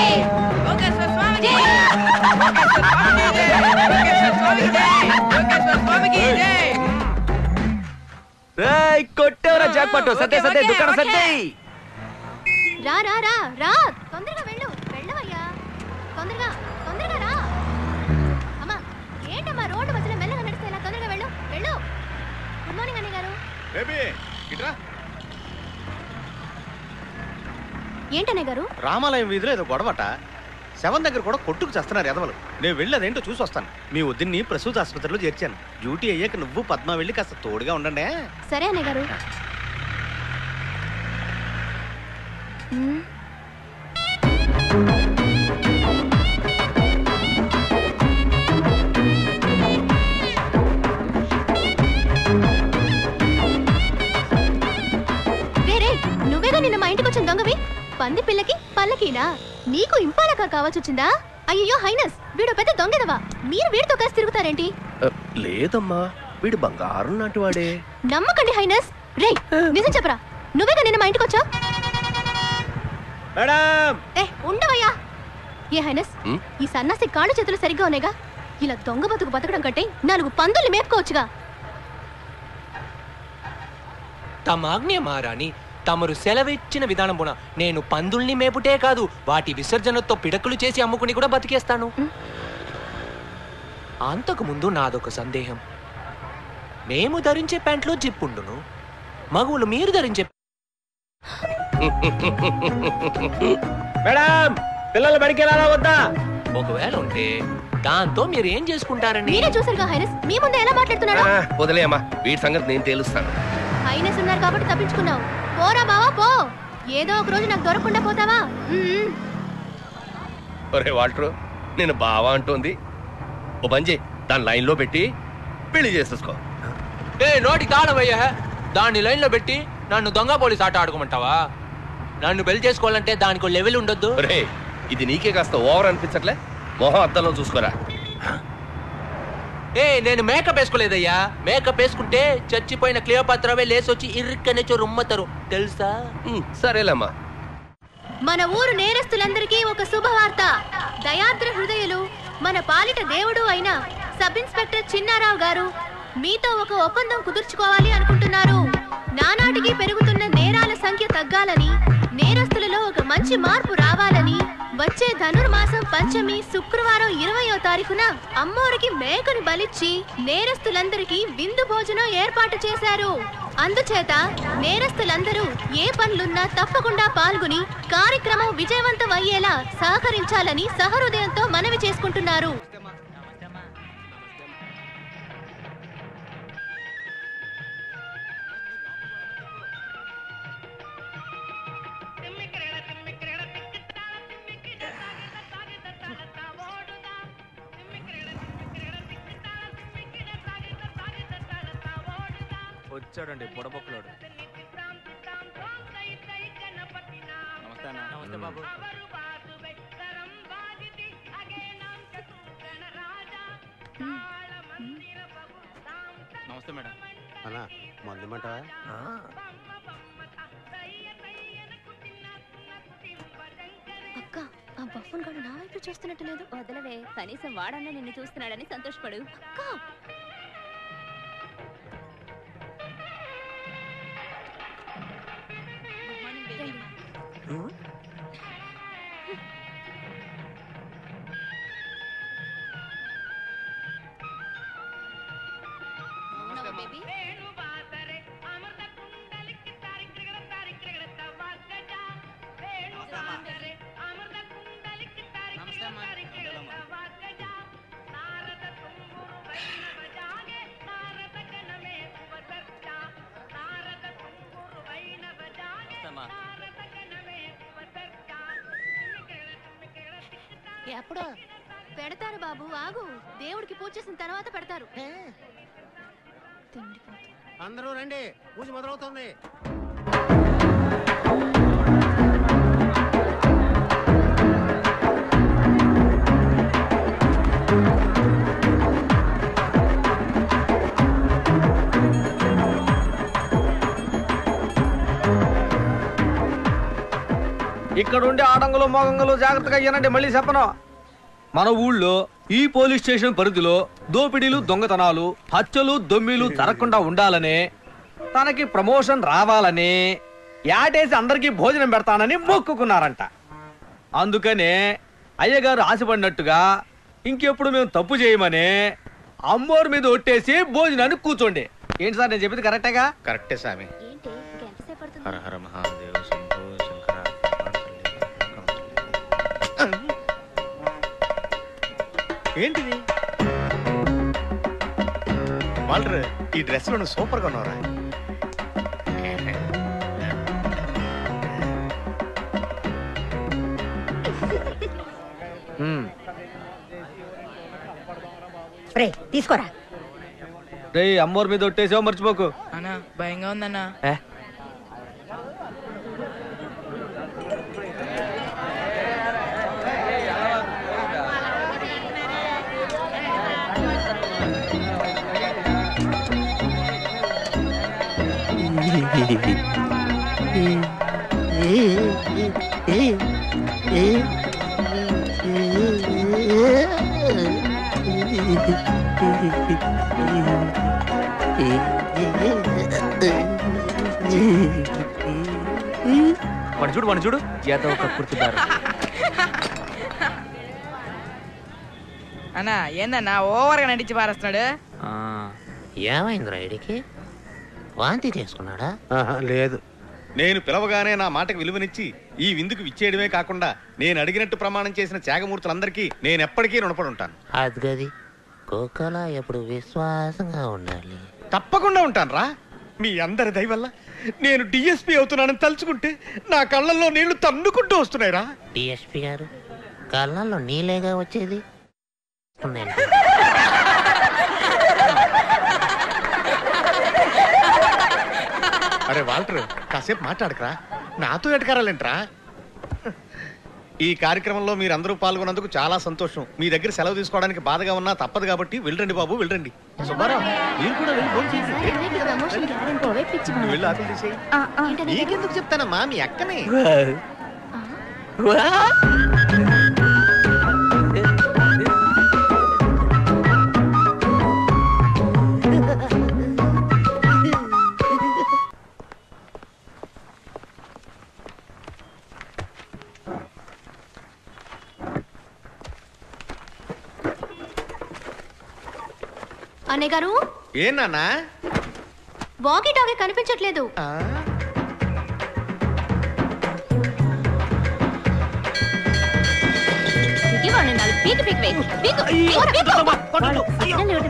గోకేశ్వర స్వామికి గోకేశ్వర స్వామికి గోకేశ్వర స్వామికి జై. రేయ్, కొట్టేవరా జాక్పాట్. సత్తే సత్తే దుకాణం సత్తే. రా రా రా రా, తొందరగా వెళ్ళు. వెళ్ళవయ్యా, తొందరగా తొందరగా రా. అమ్మా, ఏంటమ్మా రోడ్డు మధ్యలో మెల్లగా నడిస్తే ఇలా? తొందరగా వెళ్ళు వెళ్ళు. గుడ్ మార్నింగ్ అన్నయ్య గారు. ఏంటన్నయ్య గారు? రామాలయం వీధిలో ఏదో గొడవట. శవం దగ్గర కూడా కొట్టుకు చేస్తున్నారు ఎదవలు. నేను వెళ్ళి అదేంటో చూసి వస్తాను. మీ వద్దని ప్రసూతి ఆసుపత్రిలో చేర్చాను. డ్యూటీ అయ్యాక నువ్వు పద్మ వెళ్ళి కాస్త తోడుగా ఉండండి. సరే అన్నయ్య గారు. వేరే, నువ్వేగా నిన్న మా ఇంటికి వచ్చిన దొంగవి? పంది పిల్లకి పల్లకీనా? నీకు ఇంపాలక కావాల్సొచ్చిందా? అయ్యో హైనస్, వీడు పెద్ద దొంగదవా? మీరు వీడితో కలిసి తిరుగుతారేంటి? లేదమ్మా, వీడు బంగారం నాటి వాడే. నమ్మకండి హైనస్. రే, నిజం చెప్పరా, నువ్వేగా నిన్న మా ఇంటికి వచ్చావు? ఉండవయ్యా. ఏ హైనస్, ఈ సన్నాసి కాళ్ళు చేతులు సరిగ్గా ఉన్నాయిగా? ఇలా దొంగ బతుకు బతకడం కంటే 4 పందుల్ని మేపుకోవచ్చుగా. తమాజ్ఞ మహారాణి, తమరు సెలవిచ్చిన విధానమున నేను పందుల్ని మేపుటే కాదు, వాటి విసర్జనతో పిడకలు చేసి అమ్ముకుని కూడా బతికేస్తాను. అంతకు ముందు నాదొక సందేహం. మేము ధరించే ప్యాంట్లో జిప్పుండును, మగువులు మీరు ధరించే మేడం, పిల్లలు బడికి వెళ్ళాలా వద్దా? ఒకవేళ ఉంటే దాంతో మీరు ఏం చేసుకుంటారని? మీరే చూసారుగా హైనస్, మీ ముందే ఎలా మాట్లాడుతున్నాడు? వదిలేయమ్మా, వీటి సంగతి నేను తేలుస్తాను. హైనస్ ఉన్నారు కాబట్టి తప్పించుకున్నావు. పోరా బావా పో, ఏదో ఒక రోజు నాకు దొరకకుండా పోతావా? ఒరే వాల్టరు, నేను బావా అంటోంది. ఓ పంజే, దాని లైన్లో పెట్టి పెళ్లి చేసేసుకో. నోటి తాళమయ్యా, దాన్ని లైన్లో పెట్టి నన్ను దొంగ పోలీస్ ఆట ఆడుకోమంటావా? నన్ను పెళ్లి చేసుకోవాలంటే దానికి లెవెల్ ఉండొద్దు. రే, ఇది నీకే కాస్త ఓవర్ అనిపించట్లే? మొహం అద్దంలో చూసుకోరా. నేను మేకప్ వేసుకోలేదయ్యా. మేకప్ వేసుకుంటే చచ్చిపోయిన క్లియోపాత్రవే లేసొచ్చి ఇరుక్కనే రుమ్మతారు తెలుసా? సరేలేమ్మా. మన ఊరు నేరస్తులందరికీ ఒక శుభవార్త. దయాద్ర హృదయులు, మన పాలిట దేవుడు అయిన సబ్ ఇన్స్పెక్టర్ చిన్నారావు గారు మీతో ఒక ఒప్పందం కుదుర్చుకోవాలి అనుకుంటున్నారు. నానాటికి పెరుగుతున్న నేరాల సంఖ్య తగ్గాలని, నేరస్తులలో ఒక మంచి మార్పు రావాలని వచ్చే ధనుర్మాసం పంచమి శుక్రవారం 20వ తారీఖున అమ్మోరికి మేకను బలిచ్చి నేరస్తులందరికీ విందు భోజనం ఏర్పాటు చేశారు. అందుచేత నేరస్తులందరూ ఏ పనులున్నా తప్పకుండా పాల్గొని కార్యక్రమం విజయవంతం అయ్యేలా సహకరించాలని సహృదయంతో మనవి చేసుకుంటున్నారు. వచ్చాడండి పొడబొక్కలోడు. నమస్తే బాబు. నమస్తే మేడం. అలా మందుమంటావా? అక్క, ఆ బఫూన్ గాడు నా వైపు చూస్తున్నట్టు లేదు. వదలవే, కనీసం వాడన్నా నిన్ను చూస్తున్నాడని సంతోషపడు. అక్క, పెడతానమ్మా. ఎప్పుడు పెడతారు బాబు, ఆగు. దేవుడికి పూజ చేసిన తర్వాత పెడతారు. అందరూ రండి, పూజ మొదలవుతుంది. ఇక్కడ ఉండే ఆడంగులు మోగంగులు జాగ్రత్తగా అయ్యానండి. మళ్ళీ చెప్పను, మన ఊళ్ళో ఈ పోలీస్ స్టేషన్ పరిధిలో దోపిడీలు, దొంగతనాలు, హత్యలు, దొమ్మిలు జరగకుండా ఉండాలని, తనకి ప్రమోషన్ రావాలని యాటేసి అందరికీ భోజనం పెడతానని మొక్కుకున్నారంట. అందుకనే అయ్యగారు ఆశపడినట్టుగా ఇంకెప్పుడు మేము తప్పు చేయమని అమ్మోరు మీద ఒట్టేసి భోజనాన్ని కూర్చోండి. ఏంటి సార్ నేను చెప్పింది కరెక్టేగా? కరెక్టే స్వామి. హర హర మహాదేవ శంభో శంకర. ఏంటిది వాల్టర్, ఈ డ్రెస్ లో నువ్వు సూపర్ గా ఉన్నావురా. తీసుకోరా. రే అమ్మోరు మీద ఒట్టేసావు మర్చిపోకు. అన్నా భయంగా ఉందన్నా. వాడు చూడు ఏదో ఒక కుర్తున్నారు. అన్నా ఏందన్నా ఓవర్గా నటించి పారేస్తున్నాడు. ఏమైంది రైడ్కి? వాంతి చేసుకున్నాడా? లేదు. నేను పిలవగానే నా మాటకు విలువనిచ్చి ఈ విందుకు విచ్చేయడమే కాకుండా నేను అడిగినట్టు ప్రమాణం చేసిన త్యాగమూర్తులందరికీ నేను ఎప్పటికీ రుణపడి ఉంటాను. అది గది కుక్కల ఎప్పుడు విశ్వాసంగా ఉండాలి. తప్పకుండా ఉంటాను రా. మీ అందరి దయ వల్ల నేను డిఎస్పీ అవుతున్నానని తలుచుకుంటే నా కళ్ళల్లో నీళ్లు తన్నుకుంటూ వస్తున్నాయి రా. డిఎస్పీ గారు కళ్ళల్లో నీళ్ళేగా వచ్చేది. అరే వాల్టర్, కాసేపు మాట్లాడకరా, నాతో ఎటకారాలేంట్రా. ఈ కార్యక్రమంలో మీరందరూ పాల్గొన్నందుకు చాలా సంతోషం. మీ దగ్గర సెలవు తీసుకోవడానికి బాధగా ఉన్నా తప్పదు కాబట్టి వెళ్ళండి బాబు, వెళ్ళండి. సుబ్బారావు మీరు కూడా వెళ్ళి భోజనం చేయండి. నువ్వు వెళ్ళి ఆకలి తీసేయి. నీకెందుకు చెప్తానమ్మా, మీ అక్కనే. అన్నయ్య గారు ఏనా వాకీ టాకీ కనిపించట్లేదు.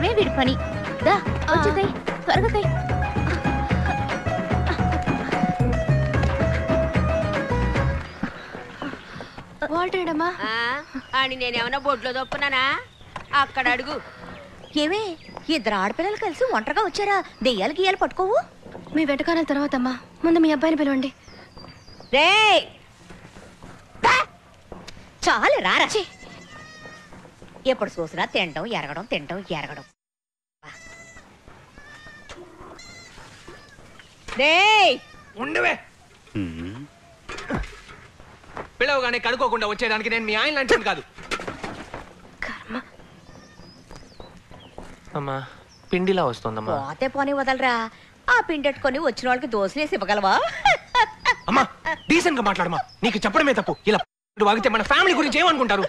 వీడి పని దా వచ్చేతాయి త్వరగా. వాల్టేడమ్మా అని నేనేమన్నా బొడ్లో దొప్పున్నానా? అక్కడ అడుగు. ఏమే ఇద్దరు ఆడపిల్లలు కలిసి ఒంటరిగా వచ్చారా? దెయ్యాలు గీయాలు పట్టుకోవు. మీ వెటకాలం తర్వాత అమ్మా, ముందు మీ అబ్బాయిని పిలవండి. రే చాలు రారా. ఎప్పుడు చూసినా తినడం ఎరగడం, తినడం ఎరగడం. రే ఉండవే, పిలవగానే కడుక్కోకుండా వచ్చేయడానికి నేను మీ ఆయన లాంటి కాదు. అమ్మా పిండిలా వస్తుందమ్మా. పోతే పోనీ వదలరా. ఆ పిండెట్టుకొని వచ్చిన వాళ్ళకి దోశలేసి ఇవ్వగలవా? అమ్మా డీసెంట్ గా మాట్లాడమా, నీకు చెప్పడమే తప్పు. ఇలా వాగితే మన ఫ్యామిలీ గురించి ఏమనుకుంటారు?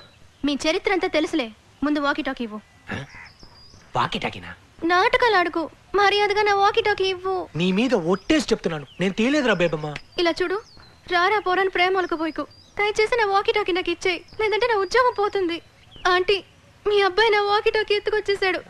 మీ చరిత్ర అంతా తెలుసులే, ముందు వాకీ టాకీ ఇవ్వు. వాకీ టాకీనా? నాటకాలు ఆడుకు, మర్యాదగా నా వాకీ టాకీ ఇవ్వు. నీ మీద ఒట్టేసి చెప్తున్నాను, నేను తేలేదురా బేబమ్మా. ఇలా చూడు, రారా పోరాని ప్రేమలకు పోయికు. దయచేసి నా వాకీ టాకీ నాకు ఇచ్చేయి, లేదంటే నా ఉద్యోగం పోతుంది. ఆంటీ, మీ అబ్బాయి నా వాకీ టాకీ ఎత్తుకొచ్చేసాడు.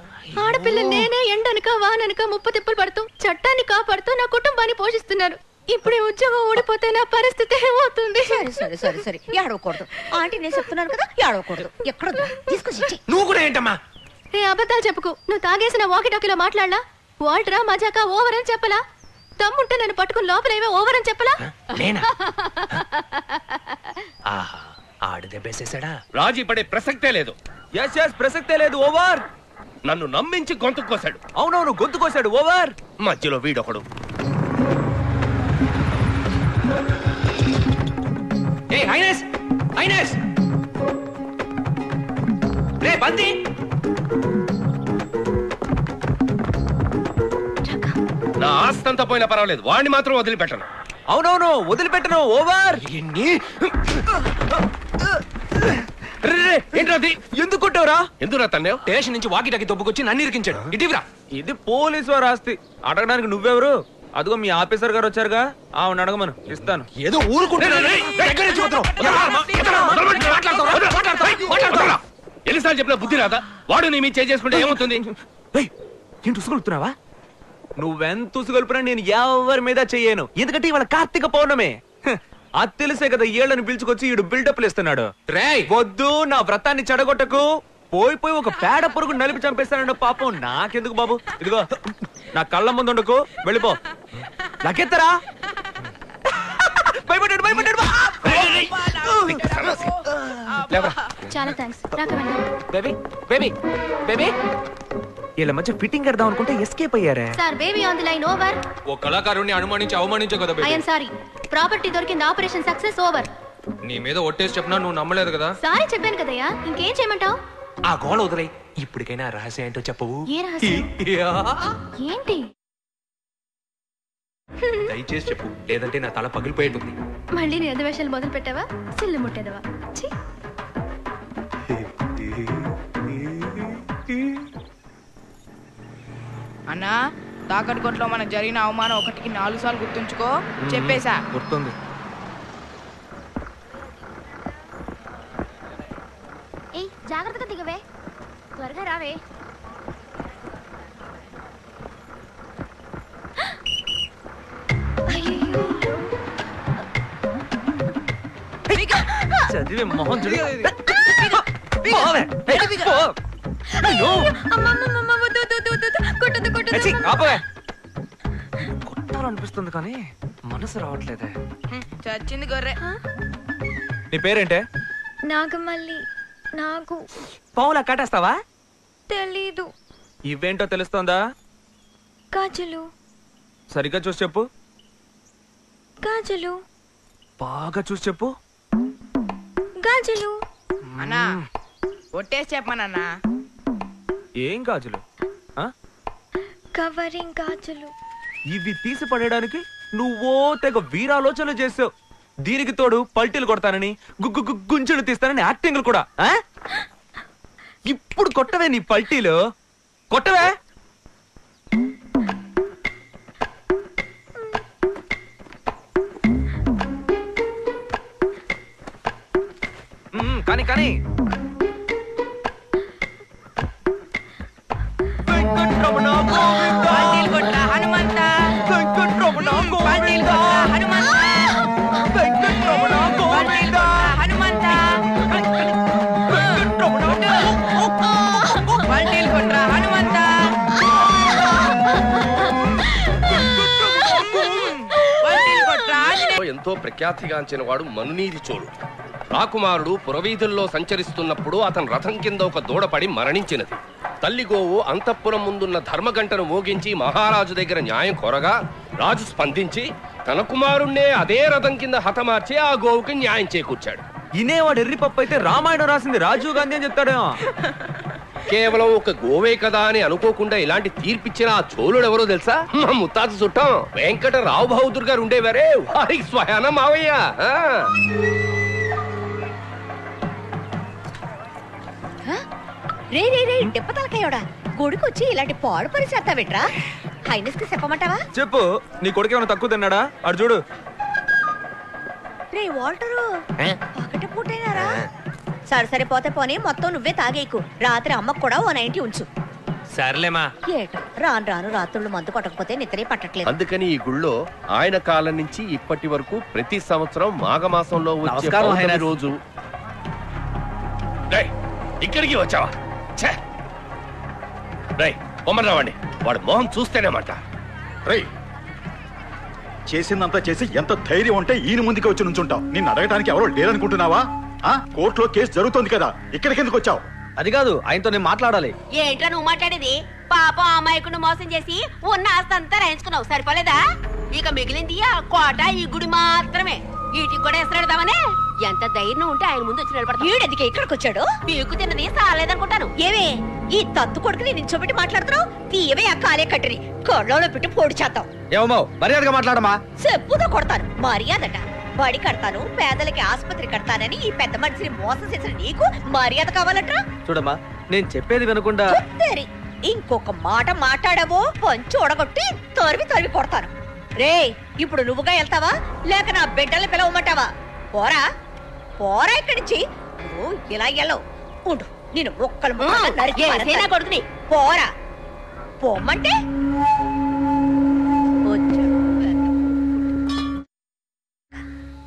ఆడపిల్ల నేనే ఎండనక వాననక ముప్పు తిప్పలు పడుతూ చట్టాన్ని కాపాడుతూ నా కుటుంబాన్ని పోషిస్తున్నారు. ఇప్పుడు ఈ ఉద్యోగం ఊడిపోతే నా పరిస్థితి ఏమవుతుంది? సరే సరే సరే సరే ఏడవకూడదు. ఆంటీ నేను చెప్తున్నాను కదా, ఏడవకూడదు. ఎక్కడ తీసుకొచ్చి నువ్వు కూడా ఏంటమ్మా? రే అబద్ధాలు చెప్పుకు. నువ్వు తాగేసిన వాకిటాకిలో మాట్లాడలా? వాల్టరా మజాక ఓవర్ అని చెప్పలా? తమ్ముంటే నన్ను పట్టుకుని లోపలేవే ఓవర్ అని చెప్పలా? ఆహా, ఆడు దెబ్బేసేసాడా? రాజీ పడే ప్రసక్తే లేదు. ఎస్ ఎస్, ప్రసక్తే లేదు. ఓవర్. నన్ను నమ్మించి గొంతు కోసాడు. అవునవును, గొంతు కోసాడు. ఓవర్. మధ్యలో వీడొకడు. ఏ హైనెస్, హైనెస్ రే బంతి. నా ఆస్తంతా పోయినా పర్వాలేదు, వాడిని మాత్రం వదిలిపెట్టను. అవునవును, వదిలిపెట్టను. ఓవర్. ఎందుకు కొట్టావురా? ఎందుకురా తన్నేవ్? స్టేషన్ నుంచి వాకిటాకి తొప్పుకొచ్చి నన్ను ఇరికించాడు. ఇటీవరా, ఇది పోలీసు వారు ఆస్తి. అడగడానికి నువ్వెవరు? అదిగో మీ ఆఫీసర్ గారు వచ్చారుగా, ఆవిడ అడగమను, ఇస్తాను. ఏదో ఊరుకుంటున్నాను. ఎన్నిసార్లు చెప్పినా బుద్ధి రాదా? వాడు నీ మీద చేసుకుంటే ఏమవుతుంది? ఏంటి ఉసుగొలుపుతున్నావా? నువ్వెంత ఉసుగొలుపునా నేను ఎవరి మీద చెయ్యను. ఎందుకంటే ఇవాళ కార్తీక పౌర్ణమి. అది తెలిసే కదా ఏళ్ళని పిలుచుకొచ్చి ఈడు బిల్డప్లు ఇస్తున్నాడు. రేయ్ వద్దు, నా వ్రతాన్ని చెడగొట్టకు. పోయి పోయి ఒక పేడ పురుగు నలిపి చంపేస్తానండి. పాపం నాకెందుకు బాబు? ఇదిగో నా కళ్ళ ముందు ఉండకు, వెళ్ళిపో. లకెత్తరా. భయపడ్డాడు, భయపడ్డాడు. చాలా థాంక్స్. బేబీ బేబీ బేబీ, వీళ్ళ మధ్య ఫిట్టింగ్ కడదాం అనుకుంటే ఎస్కేప్ అయ్యారే. Sir baby on the line. Over. ఓ కళాకారుని అనుమానించి అవమానించే కదా ఐ యామ్ సారీ. ప్రాపర్టీ దొరికింది. Operation success. ఓవర్. నీ మీద ఒట్టేసి చెప్పినా నువ్వు నమ్మలేదు కదా. సారీ చెప్పాను కదయ్యా, ఇంకేం చేయమంటావు? ఆ గోళ వదిలే. ఇప్పటికైనా రహస్యం ఏంటో చెప్పవు. ఏ రహస్యం? ఏంటి? దయచేసి చెప్పు, లేదంటే నా తల పగిలిపోయేటుంది. మళ్ళీ నీ అధివేశాలు మొదలు పెట్టావా? సిల్లు ముట్టేదవా? అన్నా, తాకట్టు కొట్లో మనకు జరిగిన అవమానం 1కి 4 సార్లు గుర్తుంచుకో. చెప్పేశా. గుర్తుంది. ఏయ్ జాగ్రత్తగా దిగవే, త్వరగా రావే. చదివే మొహం చూడు. కొట్టాలనిపిస్తుంది కానీ మనసు రావట్లేదే. చచ్చింది గొర్రె. నీ పేరేంటే? నాగమల్లి. నాకు పావులా కాటేస్తావా? తెలీదు. ఇవేంటో తెలుస్తోందా? గాజులు. సరిగ్గా చూసి చెప్పు. గాజులు. బాగా చూసి చెప్పు. గాజులు. అన్నా ఒట్టేసి చెప్పమనన్నా. ఏం గాజులు? కవరింగ్ గాజులు. ఇవి తీసి పడేయడానికి నువ్వో తెగ వీరాలోచనలు చేసావు. దీనికి తోడు పల్టీలు కొడతానని, గుంజులు తీస్తానని యాక్టింగ్లు కూడా. ఇప్పుడు కొట్టవే నీ పల్టీలు, కొట్టవే. కానీ కానీ వెంకటరమణ గోవింద, కొట్ట హనుమంత. వెంకటరమణ గోవింద, హనుమంత. వెంకటరమణ గోవింద, హనుమంత. వెంకటరమణ పల్టీలు కొట్ట హనుమంత. పల్టీలు కొట్ట ఆంజనేయ. ఎంతో ప్రఖ్యాతిగాంచిన వాడు మనునీది చోళుడు. రాకుమారుడు పురవీధుల్లో సంచరిస్తున్నప్పుడు అతని రథం కింద ఒక దూడపడి మరణించినది. తల్లి గోవు అంతఃపురం ముందున్న ధర్మగంటను మోగించి మహారాజు దగ్గర న్యాయం కోరగా రాజు స్పందించి తన కుమారుణ్ణే అదే రథం కింద హతమార్చి ఆ గోవుకి న్యాయం చేకూర్చాడు. ఇనేవాడు ఎర్రిపప్పు అయితే రామాయణం రాసింది రాజీవ్ గాంధీ అని చెప్తాడేమో. కేవలం ఒక గోవే కదా అని అనుకోకుండా ఇలాంటి తీర్పిచ్చిన ఆ చోళుడు ఎవరో తెలుసా? మా ముత్తాత చుట్టం వెంకటరావు బహదూర్ గారు ఉండేవారే, వారికి స్వయాన మావయ్య. రే రే రే దెబ్బతలకాయోడా, గుడికొచ్చి ఇలాంటి పాడు పని చేస్తావేట్రా? హైనెస్ కి చెప్పమంటావా? చెప్పు, నీ కొడుకు ఏమైనా తక్కువ తిన్నాడా? అడు చూడు. రే వాల్టరు, ఒకటి పూటైనారా? సరే సరే పోతే పోనీ, మొత్తం నువ్వే తాగేకు. రాత్రి అమ్మకు కూడా ఓ 90 ఉంచు. సర్లేమా. రాను రాను రాత్రుళ్ళు మందు కొట్టకపోతే నిద్రే పట్టట్లేదు. అందుకని ఈ గుళ్ళో ఆయన కాలం నుంచి ఇప్పటి వరకు ప్రతి సంవత్సరం మాఘమాసంలో వచ్చే పౌర్ణమి రోజు. ఇక్కడికి వచ్చావా? బొమ్మను రావండి, వాడు మొహం చూస్తేనేమంట. చేసిందంతా చేసి ఎంత ధైర్యం ఉంటే ఈయన ముందుకు వచ్చి నుంచుంటావు. నిన్ను అడగడానికి ఎవరో లేరనుకుంటున్నావా? కోర్టులో కేసు జరుగుతోంది కదా, ఇక్కడికి ఎందుకు వచ్చావు? అది కాదు, ఆయనతో నేను మాట్లాడాలి. ఏంట్రా నువ్వు మాట్లాడేది? పాపం అమాయకుడు మోసం చేసి ఉన్న ఆస్తంతా రాయించుకున్నావు, సరిపోలేదా? ఇక మిగిలింది ఆ కోట ఈ గుడి మాత్రమే. వీటికి కూడా ఎసరెడదామనే. ఎంత ధైర్యం ఉంటే ఆయన ముందు వచ్చి నిలబడతాడు. ఈడెందుకే ఇక్కడికి వచ్చాడు? పీకు తిన్నది సాలేదనుకుంటాను. ఏమే ఈ తత్తు కొడుకుని నించోబెట్టి మాట్లాడుతున్నావు? తీయవే ఆ కాలే కట్టిని కళ్ళలో పెట్టి పొడి చేద్దాం. ఏమో మర్యాదగా మాట్లాడమా. చెప్పుతో కొడతాను. మర్యాదట బడి కడతాను, పేదలకి ఆసుపత్రి కడతానని ఈ పెద్ద మనిషిని మోసం చేసిన నీకు మర్యాద కావాలంటరా? చూడమ్మా, నేను చెప్పేది వినకుండా ఇంకొక మాట మాట్లాడావో పంచి ఒడగొట్టి తరివి తరివి కొడతాను. రే, ఇప్పుడు నువ్వుగా వెళ్తావా లేక నా బిడ్డల్ని పిలవమంటావా? పోరా పోరా ఇక్కడి నుంచి. నువ్వు ఇలా వెళ్ళవు. ఉండు, నేను ఒక్కలు కొడుకుని పోరా. పోమ్మంటే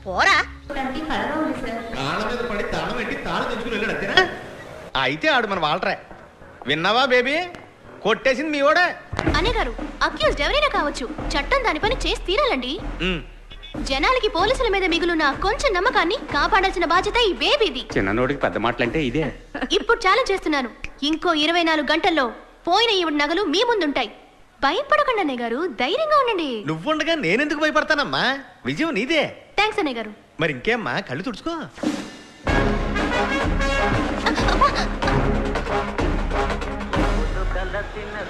పోరా. అయితే ఆడు మన వాళ్ళరే. విన్నావా బేబీ? కొట్టేసింది మీ వాడే. అనే గారు, అక్యూజ్డ్ ఎవరైనా కావచ్చు, చట్టం దాని పని చేసి తీరాలండి. జనాలకి పోలీసుల మీద మిగులున్న కొంచెం నమ్మకాన్ని కాపాడాల్సిన బాధ్యత ఈ బేబీది. చిన్ననోడికి పెద్ద మాటలంటే ఇదే. ఇప్పుడు ఛాలెంజ్ చేస్తున్నాను, ఇంకో 24 గంటల్లో పోయిన ఈవిడ నగలు మీ ముందుంటాయి. భయపడకండి అన్నయ్య గారు, ధైర్యంగా ఉండండి. నువ్వుండగా నేనెందుకు భయపడతానమ్మా? విజయం నీదే. థ్యాంక్స్ అన్నయ్య గారు. మరి ఇంకేమ్మా, కళ్ళు తుడుచుకో.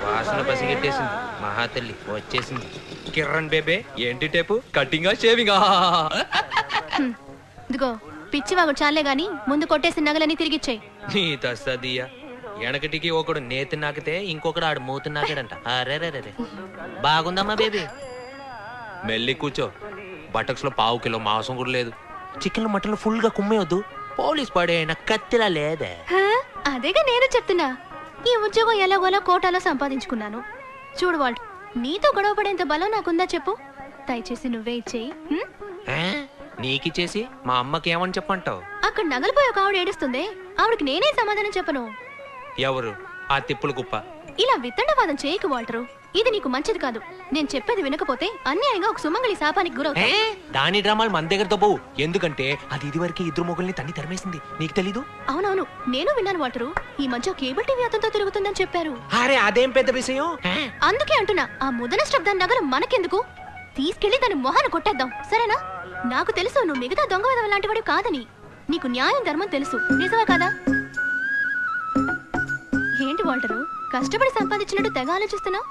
వాసన పసిగెట్టేసింది. మహాతల్లి వచ్చేసింది. కిరణ్ బేబే, ఏంటి టేపు? కటింగా షేవింగా? ఇదిగో పిచ్చివాగు చాలే గాని ముందు కొట్టేసి నగలని తిరిగిచ్చేయి. నీ తస్సదియా, వెనకటికి ఒకడు నేతి నాకితే ఇంకొకడు ఆడు మూతి నాకాడంట. అరే బాగుందమ్మా బేబీ. మెల్లి కూర్చో. బటక్స్ లో పావు కిలో మాంసం కూడా లేదు. చికెన్ మటన్ ఫుల్ గా కుమ్మేయొద్దు. పోలీస్ పడేనా కత్తిలా లేదే. అదేగా నేను చెప్తున్నా. ఈ ఉద్యోగం ఎలాగోలా కోటాలో సంపాదించుకున్నాను. చూడు వాళ్ళు, నీతో గొడవ పడేంత బలం నాకుందా చెప్పు? దయచేసి నువ్వే ఇచ్చేయి. నీకిచ్చేసి మా అమ్మకి ఏమని చెప్పంటావు? అక్కడ నగలిపోయి ఒక ఆవిడ ఏడుస్తుంది, ఆవిడకి నేనే సమాధానం చెప్పను. ఎవరు? ఆ తిప్పుల కుప్ప. ఇలా వితండవాదం చేయకు వాల్టరు, ఇది నీకు మంచిది కాదు. నేను చెప్పేది వినకపోతే అన్యాయంగా ఒక సుమంగళి శాపానికి గురవుతా. దాని డ్రామాలు మన దగ్గరతో పోవు. ఎందుకంటే అది ఇదివరకు ఇద్దరు మొగుల్ని తన్ని తరిమేసింది. నీకు తెలీదు? అవునవును, నేను విన్నాను వాల్టరు. ఈ మధ్య కేబుల్ టీవీ అతనితో తిరుగుతుందని చెప్పారు. అరే అదేం పెద్ద విషయం. అందుకే అంటున్నా, ఆ ముదన శబ్దాన్ని నగలు మనకెందుకు? తీసుకెళ్లి దాని మొహాన్ని కొట్టేద్దాం, సరేనా? నాకు తెలుసు నువ్వు మిగతా దొంగ విధవ లాంటి వాడు కాదని. నీకు న్యాయం ధర్మం తెలుసు, నిజమే కదా? ఏంటి వాల్టరు, కష్టపడి సంపాదించినట్టు తెగ ఆలోచిస్తున్నావు?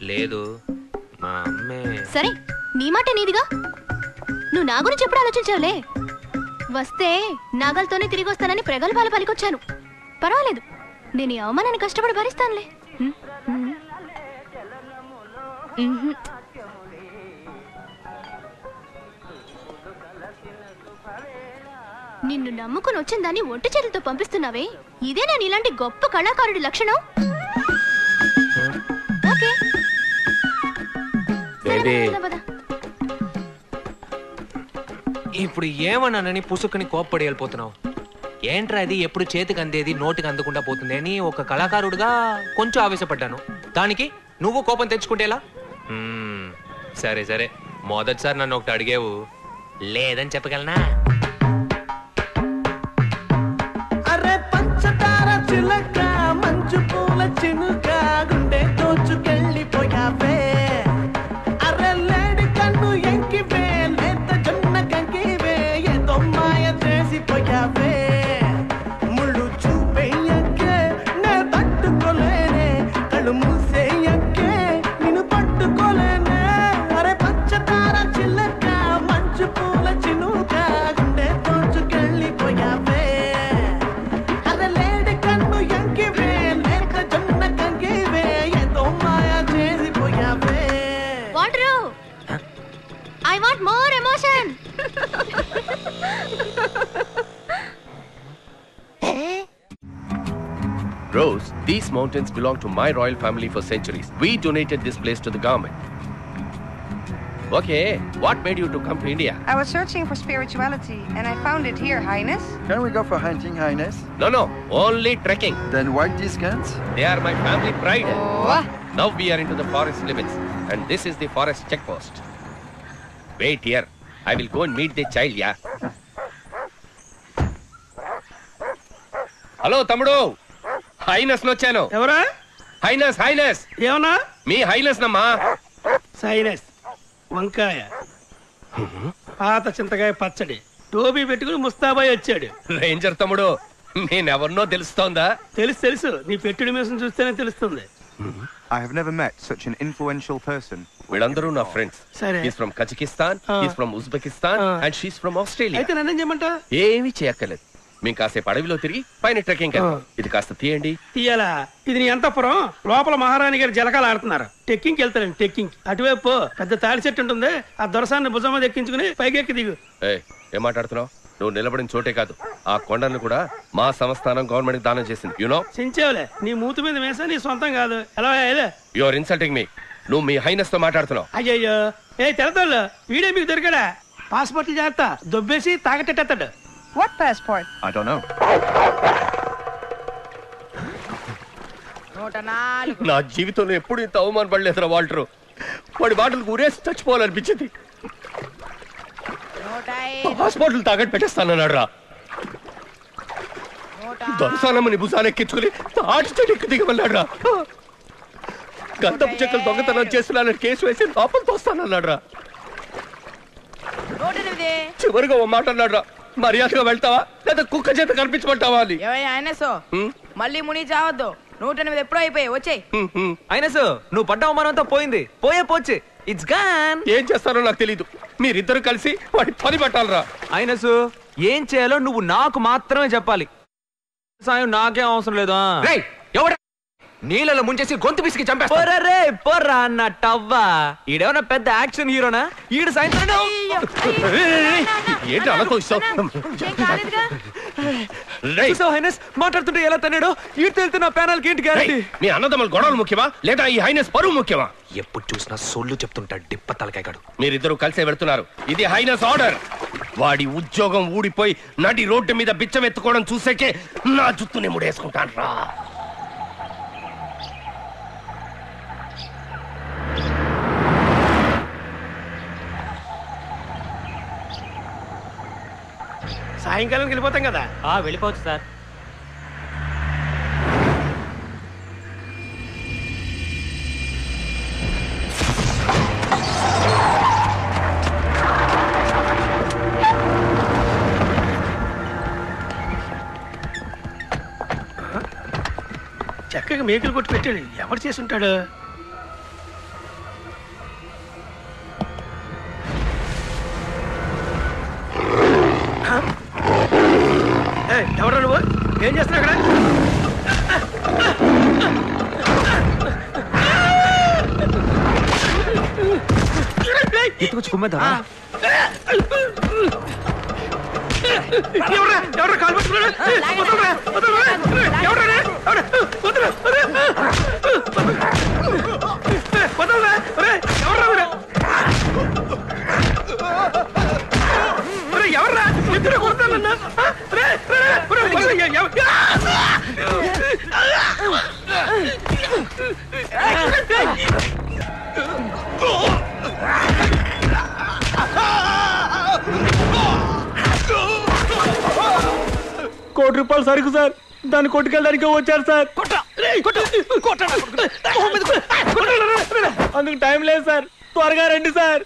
లేదు, మా అమ్మే. సరే, నీ మాట నీదిగా. నువ్వు నా గురించి ఎప్పుడు ఆలోచించావులే. వస్తే నాగలతోనే తిరిగి వస్తానని ప్రగల్భాలు పలికొచ్చాను. పర్వాలేదు, నేను ఈ అవమానాన్ని కష్టపడి భరిస్తానులే. నిన్ను నమ్ముకుని వచ్చిన దాన్ని ఒంటి చేతులతో పంపిస్తున్నావే, ఇదే నేను ఇలాంటి గొప్ప కళాకారుడి లక్షణం. ఓకే ఇప్పుడు ఏమన్నానని పుసుకుని కోప్పడి వెళ్ళిపోతున్నావు? ఏంట్రా అది? ఎప్పుడు చేతికి అందేది నోటికి అందకుండా పోతుంది అని ఒక కళాకారుడిగా కొంచెం ఆవేశపడ్డాను. దానికి నువ్వు కోపం తెచ్చుకుంటేలా? సరే సరే, మొదటిసారి నన్ను ఒకటి అడిగేవు, లేదని చెప్పగలనా? అరే పంచదార చిలక, మంచు పూల చినుక, గుండె దోచుకెళ్ళిపోయావే. అరే లేడి కన్ను ఎంకివే, లేత జొన్న కంకివే, ఏదో మాయ చేసిపోయావే. ముళ్ళు చూపేయకే నే తట్టుకోలేనే, కళ్ళు మూసేయకే నిన్ను పట్టుకోలేనే. అరే పంచదార చిలక, మంచు పూల చినుక, గుండె దోచుకెళ్ళిపోయావే. అరే లేడి కన్ను ఎంకివే, లేత జొన్న కంకివే, ఏదో మాయ చేసిపోయావే. Walter, I want more emotion. Rose, these mountains belong to my royal family for centuries. We donated this place to the government. Okay, what made you to come to India? I was searching for spirituality and I found it here, Highness. Can we go for hunting, Highness? No, only trekking. Then why these guns? They are my family pride. Oh. Now we are into the forest limits, and this is the forest checkpost. Wait here. I will go and meet the child, yeah? Hello, Tamudu. Highness వచ్చాను. ఎవరా? Highness ఏమన్నా? మీ highness నమ్మా. Sinus వంకాయ పాత చింతకాయ పచ్చడి Toby పెట్టుకుని ముస్తాబాయ్ వచ్చాడు. రేంజర్ తమ్ముడు, నేనెవరినో తెలుస్తోందా? తెలుసు నీ పెట్టుడి మీసం చూస్తేనే తెలుస్తుంది. I have never met such an influential person. వీళ్ళందరూ నా ఫ్రెండ్స్. సరే. He's from Kazakhstan, he's from Uzbekistan, and she's from Australia. అయితే నన్నేం చేయమంటా? ఏమీ చేయక్కర్లేదు. మేము కాసేపు అడవిలో తిరిగి పైన ట్రెక్కింగ్ కదా. ఇది కాస్త తీయండి. తీయాలా? ఇది నీ అంతపురం. లోపల మహారాణి గారు జలకాలు ఆడుతున్నారు. టెక్కింగ్కి వెళ్తారండి. టెక్కింగ్ అటువైపు పెద్ద తాడి చెట్టు ఉంటుంది. ఆ దొరసాన్ని భుజం మీద ఎక్కించుకుని పైకెక్కి దిగు. ఏం మాట్లాడుతున్నావు? నువ్వు నిలబడిన చోటే కాదు, ఆ కొండను కూడా మా సంస్థానం గవర్నమెంట్ దానం చేసింది. యునో సించేవలే, నీ మూతి మీద వేసా నీ సొంతం కాదు. ఎలా యు ఆర్ ఇన్సల్టింగ్ మీ. నువ్వు మీ హైనస్ తో మాట్లాడుతున్నావు. అయ్యయ్యో, తెలతాళ్ళు వీడే మీకు దొరికాడా? పాస్పోర్ట్లు జాగ్రత్త, దొబ్బేసి తాగట్టేస్తాడు. What passport? I don't know. నా జీవితంలో ఎప్పుడు ఇంత అవమానపడలేదురా వాల్టరు. వాడి మాటలకు ఊరేసి చచ్చిపోవాలనిపించింది. హాస్పిటల్ తాగట్టు పెట్టేస్తానన్నాడు రా. దొరసానమ్మని భుజాలెక్కించుకుని తాటి చెట్టు ఎక్కి దిగమన్నాడు రా. గంధపు చెక్కలు దొంగతనం చేస్తున్నానని కేసు వేసి లోపల తోస్తానన్నాడు రా. చివరిగా ఓ మాట అన్నాడు రా, మర్యాదగా వెళ్తావా లేదా కుక్క చేత కనిపించమంటావా అని. మళ్ళీ ముని చావద్దు. 108 ఎప్పుడో అయిపోయాయి. వచ్చేయ్. అయినసు, నువ్వు పడ్డ అవమానంతో పోయింది. పోతే ఇట్స్ గాన్. ఏం చేస్తారో నాకు తెలీదు. మీరిద్దరు కలిసి వాడి పని పట్టాలరా. అయినసు, ఏం చేయాలో నువ్వు నాకు మాత్రమే చెప్పాలి. సాయం నాకేం అవసరం లేదా? నీళ్ళలో ముంచేసి గొంతు పిసికి చంపేస్తా. పోర్రా అన్న టవ్వా. ఈడేమన్నా పెద్ద యాక్షన్ హీరోనా? ఈడు సాయంత్రం ఏంటి అలా కోస్తావు? మాట్లాడుతుంటే ఎలా తన్నాడో ఈడు తెలితే నా ప్యానల్ కి ఏంటి గ్యారెంటీ? మీ అన్నదమ్ముల గొడవలు ముఖ్యమా లేదా ఈ హైనస్ పరువు ముఖ్యమా? ఎప్పుడు చూసినా సొల్లు చెప్తుంటాడు డిప్ప తలకాయగాడు. మీరిద్దరూ కలిసే వెళ్తున్నారు. ఇది హైనస్ ఆర్డర్. వాడి ఉద్యోగం ఊడిపోయి నడి రోడ్డు మీద బిచ్చం ఎత్తుకోవడం చూసేకే నా జుత్తుని ముడేసుకుంటాను రా. సాయంకాలం వెళ్ళిపోతాం కదా. వెళ్ళిపోవచ్చు సార్. చక్కగా మేకలు కొట్టి పెట్టాడు. ఎవరు చేసి ఉంటాడు? ఎవరు నువ్వు? ఏం చేస్తున్నావు అక్కడ? ఎత్తుకొచ్చి కుమ్మేద్దా? ఎవరు కాలు పట్టుకున్నాడు? ఎవర్రా ఇద్దరు కొడతానన్నా? ₹1 సరుకు సార్, దాన్ని కొట్టుకెళ్ళడానికి వచ్చారు సార్. అందుకు టైం లేదు సార్, త్వరగా రండి సార్.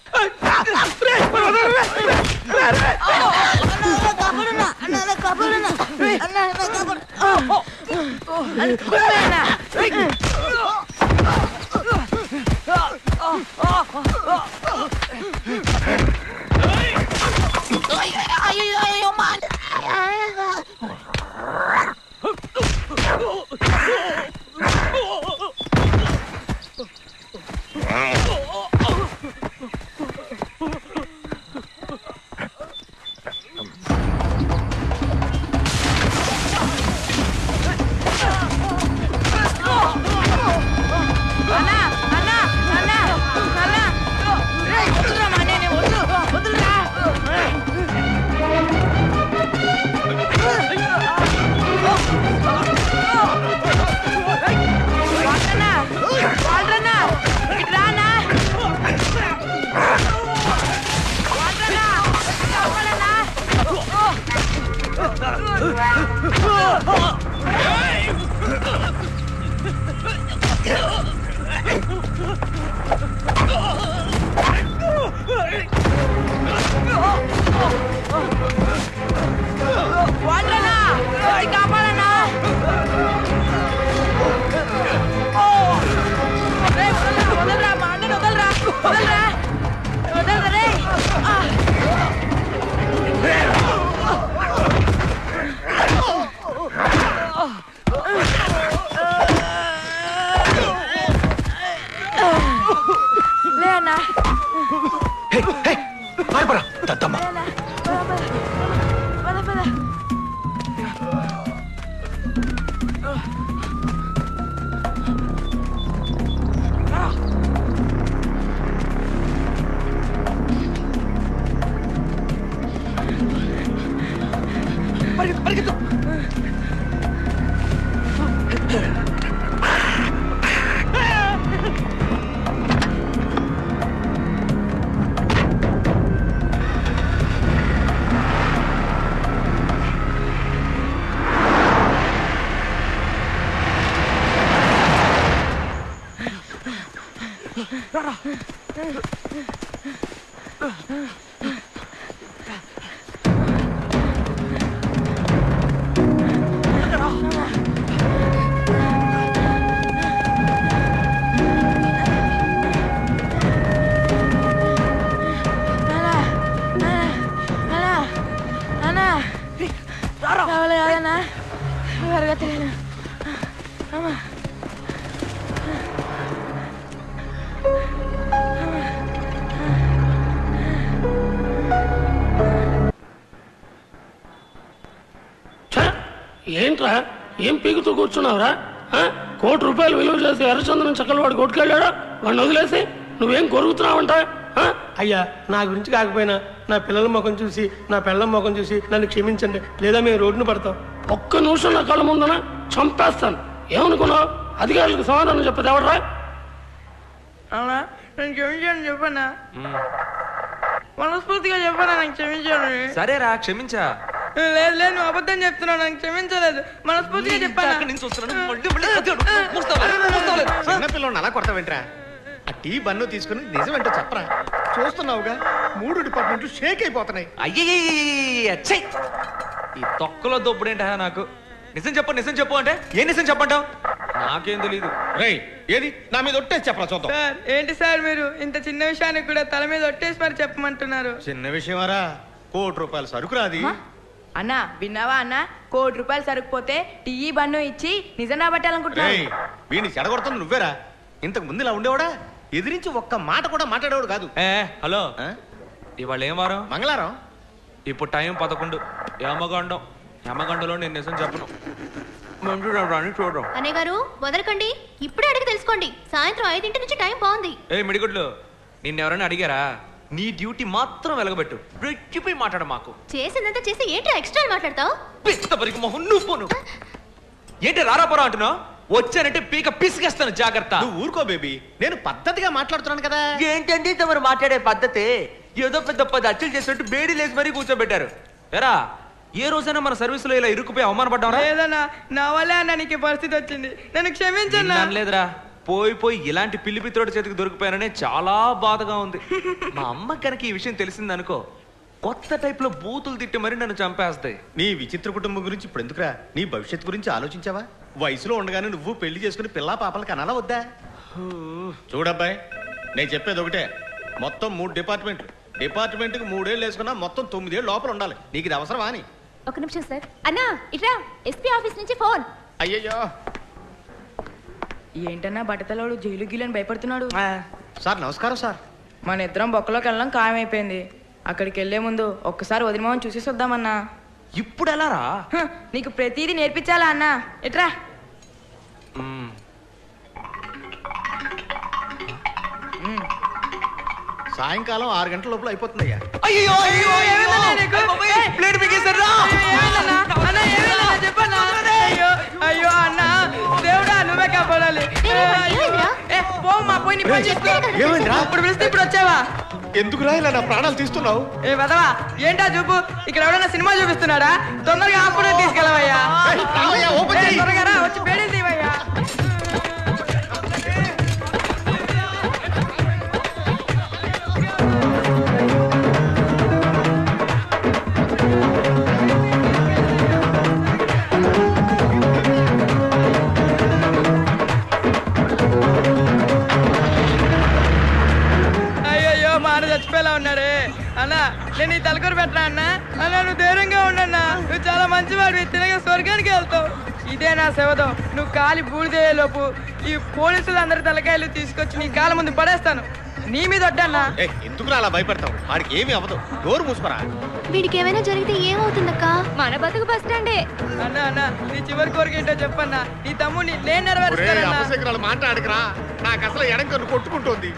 దద్దమ్మ పరిగెత్తు ఏంట్రా ఏం పీకుతూ కూర్చున్నావురా? 1 కోటి రూపాయలు విలువ చేసి ఎర్రచందనం చక్కలు వాడు కొట్టుకెళ్ళాడు, వాడిని వదిలేసి నువ్వేం కొరుగుతున్నావంట? అయ్యా, నా గురించి కాకపోయినా నా పిల్లల ముఖం చూసి, నా పిల్లల ముఖం చూసి నన్ను క్షమించండి, లేదా మేము రోడ్డును పడతాం. ఒక్క నిమిషం నా కళ్ళ ముందున చంపేస్తాను. ఏమనుకున్నావు? అధికారులకు సమాధానం చెప్పదు ఎవడరా? అవునా, నేను క్షమించాను చెప్పన్నా, మనస్ఫూర్తిగా చెప్పన్నా నాకు క్షమించాను. సరేరా క్షమించా. లేదు లేదు, నువ్వు అబద్ధం చెప్తున్నావు, నాకు క్షమించలేదు, మనస్ఫూర్తిగా చెప్పాను. చిన్నపిల్లని అలా కొడతావేంట్రా? ఆ టీ బన్ను తీసుకుని నిజమేంటో చెప్పరా? చూస్తున్నావుగా 3 డిపార్ట్మెంట్లు షేక్ అయిపోతున్నాయి. అయ్యే ఈ తొక్కలో దొబ్బుడేంట నాకు. నిజం చెప్పు అంటే ఏ నిజం చెప్పంటావు? నాకేం తెలీదు. రేయ్, ఏది నా మీద ఒట్టేసి చెప్పరా చూద్దాం. సార్ ఏంటి సార్ మీరు ఇంత చిన్న విషయానికి కూడా తల మీద ఒట్టేసి మరి చెప్పమంటున్నారు? చిన్న విషయమారా, 1 కోటి రూపాయల సరుకు రాది. అన్నా విన్నావా అన్న, 1 కోటి రూపాయలు సరుకుపోతే టీ బన్ను ఇచ్చి నిజం రాబట్టాలనుకుంటున్నావు. వీడిని చెడగొడుతుంది నువ్వేరా? ఇంతకు ముందు ఇలా ఉండేవాడా? ఎదిరించి ఒక్క మాట కూడా మాట్లాడేవాడు కాదు. హలో, ఇవాళ ఏం వారం? మంగళవారం. ఇప్పుడు టైం 11. యమగండలో నేను నిజం చెప్పను. చూడడం అన్నయ్య గారు వదలకండి, ఇప్పుడే అడిగి తెలుసుకోండి. సాయంత్రం 5 నుంచి టైం బాగుంది. మిడిగుడ్లు, నిన్నెవరైనా అడిగారా? నీ డ్యూటీ మాత్రం వెలగబెట్టు, రెచ్చిపోయి మాట్లాడ. మాకు చేసిందంతా చేసి ఏంటి ఎక్స్ట్రా మాట్లాడతావు? పిస్తపరికి మొహం నువ్వు పోను. ఏంటి రారాపురా అంటున్నావు? వచ్చానంటే పీక పిసిగేస్తాను, జాగ్రత్త. నువ్వు ఊరుకో బేబీ, నేను పద్ధతిగా మాట్లాడుతున్నాను కదా. ఏంటండి తమరు మాట్లాడే పద్ధతి? ఏదో పెద్ద 10 అచ్చులు చేసినట్టు బేడీ లేసి మరీ కూర్చోబెట్టారు. ఎరా, ఏ రోజైనా మన సర్వీస్ లో ఇలా ఇరుక్కుపోయి అవమానపడ్డావా? లేదన్నా, నా వల్లే అన్న నీకు పరిస్థితి వచ్చింది, నన్ను క్షమించన్నా. లేదురా, పోయి ఇలాంటి పిల్లిపిత్రోడి చేతికి దొరికిపోయాననే చాలా బాధగా ఉంది. మా అమ్మ కనుక ఈ విషయం తెలిసిందనుకో, కొత్త టైప్ లో బూతులు తిట్టి మరి నన్ను చంపేస్తాయి. నీ విచిత్ర కుటుంబం గురించి ఇప్పుడు ఎందుకురా? నీ భవిష్యత్తు గురించి ఆలోచించావా? వయసులో ఉండగానే నువ్వు పెళ్లి చేసుకుని పిల్లా పాపలకి అనాలా వద్దా? చూడబ్బాయి, నేను చెప్పేది ఒకటే, మొత్తం 3 డిపార్ట్మెంట్లు. డిపార్ట్మెంట్కి 3 ఏళ్ళు వేసుకున్నా మొత్తం 9 ఏళ్ళు లోపల ఉండాలి. నీకు ఇది అవసరమా అని? ఒక నిమిషం సార్. అన్నా ఇట్రా, ఎస్పీ ఆఫీస్ నుంచి ఫోన్. అయ్యయ్యో, ఏంటన్నా బట్టతలోడు జైలు గీలని భయపడుతున్నాడు? సార్ నమస్కారం సార్. మన ఇద్దరం బొక్కలోకి వెళ్ళడం ఖాయమైపోయింది. అక్కడికి వెళ్లే ముందు ఒక్కసారి వదిలిమోహన్ చూసేసి వద్దామన్నా. ఇప్పుడు ఎలా రా? నీకు ప్రతిదీ నేర్పించాలా అన్నా, ఎట్రా. సాయంకాలం 6 గంటల లోపల అయిపోతుందయ్యా. అయ్యో అయ్యో అన్న, దేవుడా నువ్వే కాపాడాలి. ఇప్పుడు పిలిస్తే ఇప్పుడు వచ్చావా? ఎందుకురా ఇలా నా ప్రాణాలు తీస్తున్నావు? ఏ వదవా, ఏంటా చూపు? ఇక్కడ ఎవడన్నా సినిమా చూపిస్తున్నాడా? తొందరగా హాస్పిటల్ తీసుకెళ్ళవయ్యా. త్వరగా రా, వచ్చి బేడీలు తీవయ్యా. చచ్చిపోయేలా ఉన్నాడే అన్నా. నేను ఈ తలకూర పెట్టరా అన్నా? అన్నా నువ్వు ధైర్యంగా ఉండన్నా, నువ్వు చాలా మంచివాడివి, తినగా స్వర్గానికి వెళ్తావు. ఇదే నా శవదం. నువ్వు కాలి బూడిదేలోపు ఈ పోలీసులు అందరి తలకాయలు తీసుకొచ్చి నీ కాళ్ళ ముందు పడేస్తాను. నీ మీద వడ్డన్నా. ఎందుకు అలా భయపడతావు? వాడికి ఏమి అవ్వదు, డోర్ మూసుకోరా. వీడికి ఏమైనా జరిగితే ఏమవుతుందక్క? మన బతుకు బస్ స్టాండే. అన్నా అన్నా, నీ చివరి కోరిక ఏంటో చెప్పన్నా. నీ తమ్ముడిని నేను నెరవేరుస్తానన్నా. మాట్లాడకరా, నాకు అసలు ఎడంకన్ను కొట్టుకుంటోంది.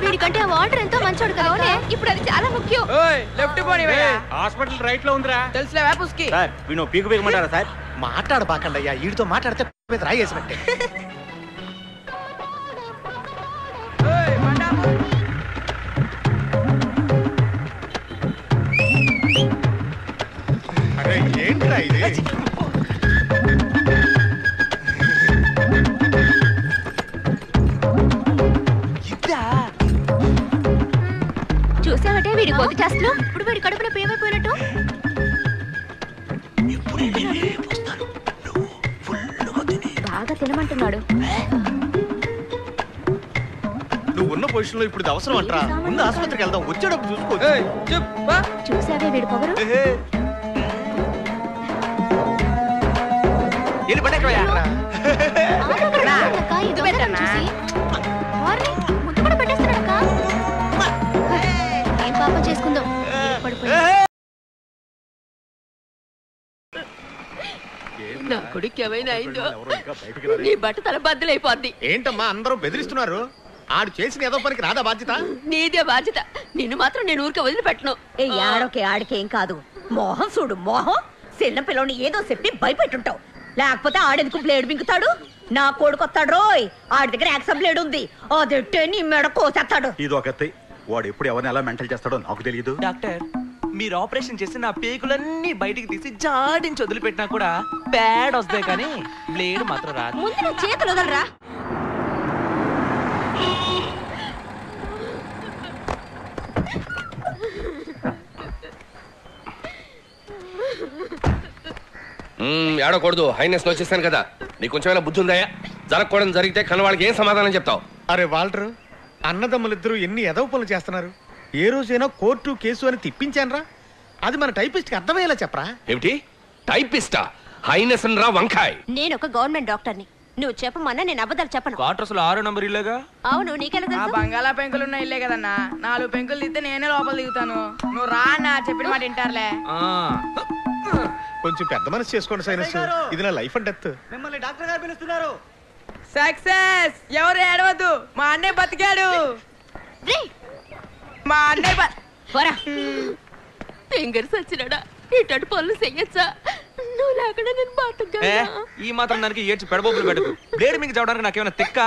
వీడికంటే ఆ వాటర్ ఎంతో మంచోడు కదా, ఇప్పుడు అది చాలా ముఖ్యం. లెఫ్ట్ పోనీ. హాస్పిటల్ రైట్ లో ఉందిరా. తెలుసులేవా పుస్కి? వీడు పీకు పీకమంటారా సార్? మాట్లాడబాకండి అయ్యా, వీడితో మాట్లాడితే రాయేసినట్టే. అరే ఏంట్రా ఇది? చూసావటే వీడి కొద్ది టెస్ట్లు. ఇప్పుడు వీడి కడుపున పేమైపోయినట్టు. బాగా తినమంటున్నాడు. నువ్వు ఉన్న పొజిషన్ లో ఇప్పుడు ఇది అవసరం అంటారా? ముందు ఆసుపత్రికి వెళ్దాం, వచ్చేటప్పుడు చూసుకోవచ్చు. చూసావే వీడి పొగరు. ఏం పాపం చేసుకుందాం. నా కొడుకు ఏమైనా అయిందో నీ బట్ట తల బద్దలైపోద్ది. ఏంటమ్మా అందరూ బెదిరిస్తున్నారు? ఆడు చేసిన ఏదో పనికి రాదా బాధ్యత? నీదే బాధ్యత. నిన్ను మాత్రం నేను ఊరికే వదిలిపెట్టను. ఆడోకే ఆడికేం కాదు. మోహం చూడు మోహం. చిన్న పిల్లని ఏదో చెప్పి భయపెట్టుంటావు. లేకపోతే ఆడెందుకు బ్లేడ్ మింగుతాడు? నా కొడుకు వస్తాడు రోయ్, ఆడి దగ్గర యాక్సమ్ బ్లేడ్ ఉంది. అదెట్టే నీ మెడ కోసేస్తాడు. ఇది ఒకటి. వాడు ఎప్పుడు ఎవరిని ఎలా మెంటల్ చేస్తాడో నాకు తెలియదు. డాక్టర్, మీరు ఆపరేషన్ చేసి నా పేగులన్నీ బయటికి తీసి జాడించి వదిలిపెట్టినా కూడా బ్యాడ్ వస్తాయి, కానీ బ్లేడ్ మాత్రం రాదు. ముందు నా చేతులు వదలరా. ఏడకూడదు, హైనెస్ లో వచ్చేసాను కదా. నీకు కొంచెమైనా బుద్ధి ఉందా? జరగకూడదు జరిగితే కన్నవాళ్ళకి ఏం సమాధానం చెప్తావు? అరే వాల్టర్, అన్నదమ్ములిద్దరూ ఎన్ని ఎదవ పనులు చేస్తున్నారు. ఏ రోజైనా కోర్టు కేసు అని తిప్పించానరా? అది మన టైపిస్ట్ కి అర్థమయ్యేలా చెప్పరా. ఏమిటి టైపిస్టా? హైనెస్ రా వంకాయ్. నేను ఒక గవర్నమెంట్ డాక్టర్ని. నువ్వు చెప్పమన్నా నేను అబద్ధాలు చెప్పను. క్వార్టర్స్ లో 6 నంబర్ ఇల్లేగా? అవును, నీకెలా ఆ తెలుసు? బంగాళా పెంకులు ఉన్న ఇల్లే కదన్నా. 4 పెంకులు దిగితే నేనే లోపల దిగుతాను. నువ్వు రా అన్న, చెప్పిన మాట వింటారులే. కొంచెం పెద్ద మనసు చేసుకోండి సైనస్, ఇది నా లైఫ్ అండ్ డెత్. మిమ్మల్ని డాక్టర్ గారు పిలుస్తున్నారు. సక్సెస్. ఎవరు ఏడవద్దు, మా అన్నయ్య బతికాడు. మా అన్నయ్య ఫింగర్స్ వచ్చినాడా? ఇటు పనులు చెయ్యొచ్చా? నువ్వు లేకుండా నేను బతక. ఈ మాత్రం దానికి ఏడ్చి పెడబోబులు పెట్టదు. బ్లేడ్ మీకు చదవడానికి నాకేమైనా తిక్క?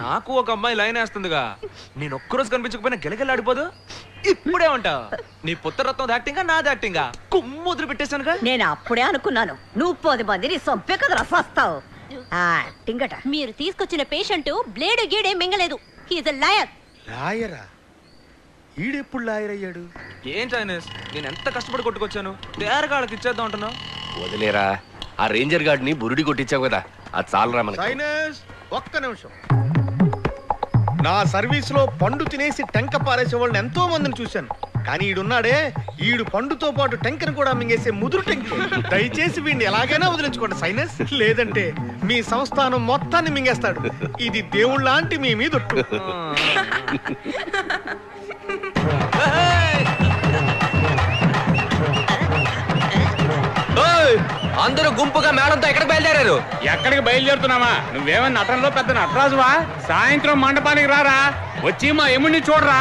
నాకు ఒక అమ్మాయి లైన్ వేస్తుందిగా. నేను ఒక్కరోజు కనిపించకపోయినా గిలగిలాడిపోదు. ఇప్పుడే ఉంటావు. నీ పుత్రరత్నం యాక్టింగా నాది యాక్టింగా కుమ్ము వదిలి పెట్టేశానుగా. నేను అప్పుడే అనుకున్నాను నువ్వు 10 మందిని సొంపే కదా రసొస్తావు. మీరు తీసుకొచ్చిన పేషెంట్ బ్లేడ్ గీడే మింగలేదు. He's a liar. లాయరా? ఈడెప్పుడు లాయర్ అయ్యాడు? ఏం చైనీస్, నేను ఎంత కష్టపడి కొట్టుకొచ్చాను. తేరగాళ్ళకి ఇచ్చేద్దాం అంటున్నావు. వదిలేరా, ఆ రేంజర్ గార్డ్ ని బురుడి కొట్టించావు కదా, అది చాలరా మనకి. సైనస్, ఒక్క నిమిషం. నా సర్వీస్ లో పండు తినేసి టెంక పారేసే వాళ్ళని ఎంతో మందిని చూశాను. కానీ ఈడున్నాడే, ఈడు పండుతో పాటు టెంకను కూడా మింగేసే ముదురు టెంక. దయచేసి వీడిని ఎలాగైనా వదిలించుకోండి సైనస్, లేదంటే మీ సంస్థానం మొత్తాన్ని మింగేస్తాడు. ఇది దేవుళ్ళ లాంటి మీ మీద. అందరూ గుంపుగా మేడంతో ఎక్కడికి బయలుదేరారు? ఎక్కడికి బయలుదేరుతున్నావా? నువ్వేమన్నా నటనలో పెద్ద నటరాజువా? సాయంత్రం మండపానికి రారా, వచ్చి మా ఎముడిని చూడరా.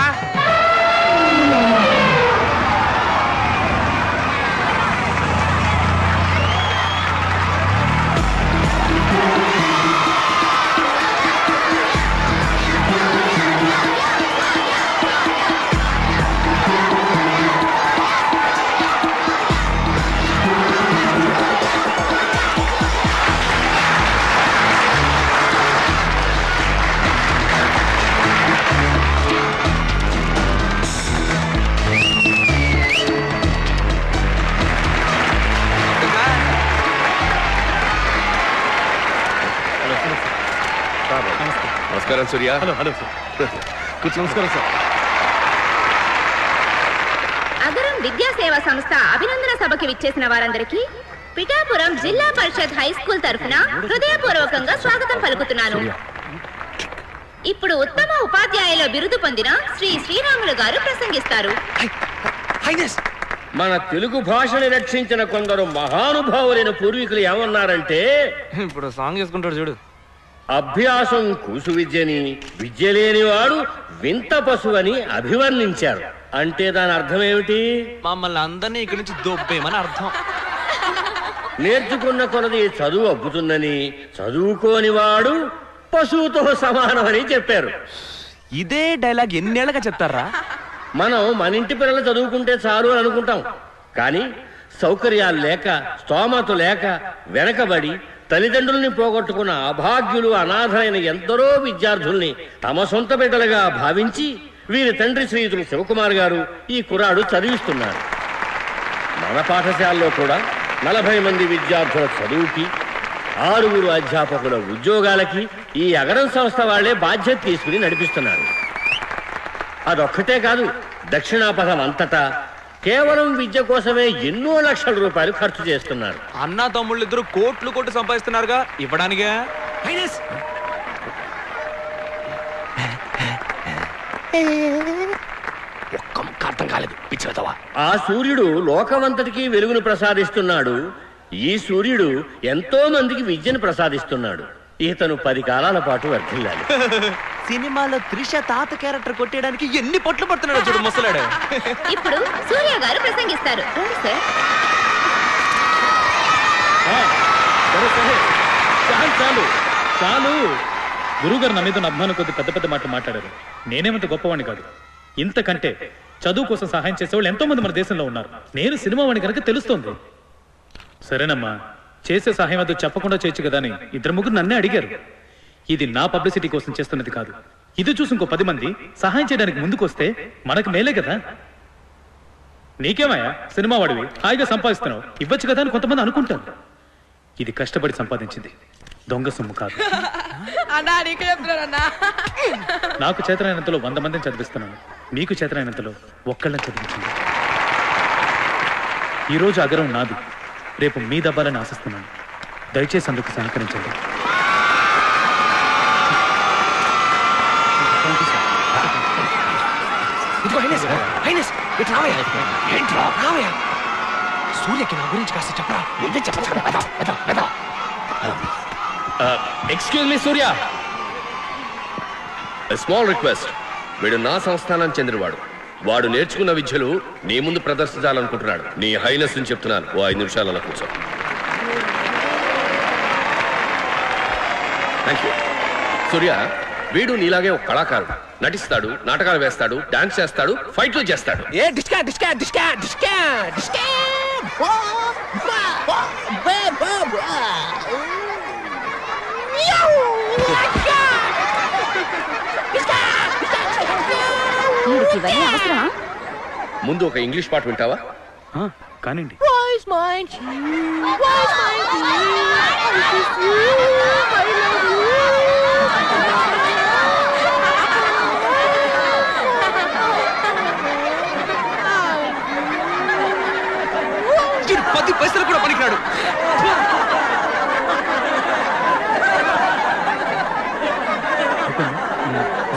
నమస్కారం సూర్య. Hello hello sir. నమస్కారం సార్. అగరం విద్యా సేవా సంస్థ అభినందన సభకి విచ్చేసిన వారందరికీ పిఠాపురం జిల్లా పరిషత్ హై స్కూల్ తరఫున హృదయపూర్వకంగా స్వాగతం పలుకుతున్నాను. ఇప్పుడు ఉత్తమ ఉపాధ్యాయుల బిరుదు పొందిన శ్రీ శ్రీరాములు గారు ప్రసంగిస్తారు. మన తెలుగు భాషని రక్షించిన కొందరు మహానుభావులైన పూర్వీకులు ఏమన్నారంటే, ఇప్పుడు సాంగ్ చేసుకుంటాడు చూడు. అభ్యాసం కూసు విద్యని, విద్య లేనివాడు వింత పశువు అని అభివర్ణించారు. అంటే దాని అర్థం ఏమిటి? మమ్మల్ని అందరినీ ఇక్కడి నుంచి దొబ్బేమని అర్థం. నేర్చుకున్న కొలది చదువు అబ్బుతుందని, చదువుకోని వాడు పశువుతో సమానమని చెప్పారు. ఇదే డైలాగ్ ఎన్నేళ్ళగా చెప్తారా? మనం మన ఇంటి పిల్లలు చదువుకుంటే చాలు అని అనుకుంటాం. కానీ సౌకర్యాలు లేక, స్తోమత లేక, వెనకబడి తల్లిదండ్రుల్ని పోగొట్టుకున్న అభాగ్యులు, అనాథలైన ఎందరో విద్యార్థుల్ని తమ సొంత బిడ్డలుగా భావించి వీరి తండ్రి శ్రీయుతులు శివకుమార్ గారు ఈ కుర్రాడు చదివిస్తున్నారు. మన పాఠశాలలో కూడా 40 మంది విద్యార్థుల చదువుకి, 6 అధ్యాపకుల ఉద్యోగాలకి ఈ అగరం సంస్థ వాళ్లే బాధ్యత తీసుకుని నడిపిస్తున్నారు. అదొక్కటే కాదు, దక్షిణాపథం అంతటా కేవలం విద్య కోసమే ఎన్నో లక్షల రూపాయలు ఖర్చు చేస్తున్నారు. అన్నా తమ్ముళ్ళు ఇద్దరు కోట్లు సంపాదిస్తున్నారుగా, ఇవ్వడానికే. ఒక్క ముక్క అర్థం కాలేదు, పిచ్చివెదవా. ఆ సూర్యుడు లోకమంతటికి వెలుగును ప్రసాదిస్తున్నాడు. ఈ సూర్యుడు ఎంతో మందికి విద్యను ప్రసాదిస్తున్నాడు. ఇతను 10 కాలాల పాటు వర్ధిల్లాలి. సినిమాలో త్రిష తాత క్యారెక్టర్ కొట్టేయడానికి ఎన్ని పొట్లు పడుతున్నాడు చూడు ముసలాడు. ఇప్పుడు సూర్య గారు ప్రసంగిస్తారు. రండి సార్. చాలు చాలు. గురువుగారు నా మీద అభిమానం కొద్ది పెద్ద పెద్ద మాటలు మాట్లాడారు. నేనేమంత గొప్పవాణ్ణి కాదు. ఇంతకంటే చదువు కోసం సహాయం చేసేవాళ్ళు ఎంతో మంది మన దేశంలో ఉన్నారు. నేను సినిమా వాడిని కనుక తెలుస్తోంది. సరేనమ్మా, చేసే సహాయం అదో చెప్పకుండా చేయొచ్చు కదా అని 2-3 నన్నే అడిగారు. ఇది నా పబ్లిసిటీ కోసం చేస్తున్నది కాదు. ఇది చూసి ఇంకో 10 మంది సహాయం చేయడానికి ముందుకు వస్తే మనకు మేలే కదా. నీకేమయ్యా, సినిమా వాడివి, హాయిగా సంపాదిస్తున్నావు, ఇవ్వచ్చు కదా అని కొంతమంది అనుకుంటారు. ఇది కష్టపడి సంపాదించింది, దొంగ సొమ్ము కాదు. నాకు చేతనైనంతలో 100 మందిని చదివిస్తున్నాను. మీకు చేతనైనంతలో ఒక్కళ్ళని చదివించండి. ఈరోజు అగరం నాది, రేపు మీ దబ్బాలని ఆశిస్తున్నాను. దయచేసి అందుకు సహకరించండి. సూర్యకి నా గురించి కాస్త చెప్పరా. ఎక్స్క్యూజ్ మీ సూర్య, స్మాల్ రిక్వెస్ట్. వీడు నా సంస్థానానికి చెందినవాడు. వాడు నేర్చుకున్న విద్యలు నీ ముందు ప్రదర్శించాలనుకుంటున్నాడు. నీ హైనెస్ అని చెప్తున్నాను, ఓ 5 నిమిషాలు అలా కూర్చో. Thank you. సూర్య, వీడు నీలాగే ఒక కళాకారుడు. నటిస్తాడు, నాటకాలు వేస్తాడు, డాన్స్ చేస్తాడు, ఫైట్లు చేస్తాడు. ఏ డిస్కా డిస్కా డిస్కా డిస్కా డిస్కా. ముందు ఒక ఇంగ్లీష్ పాట వింటావా? కానివ్వండి. వీడు 10 పైసలు కూడా పనికిరాడు.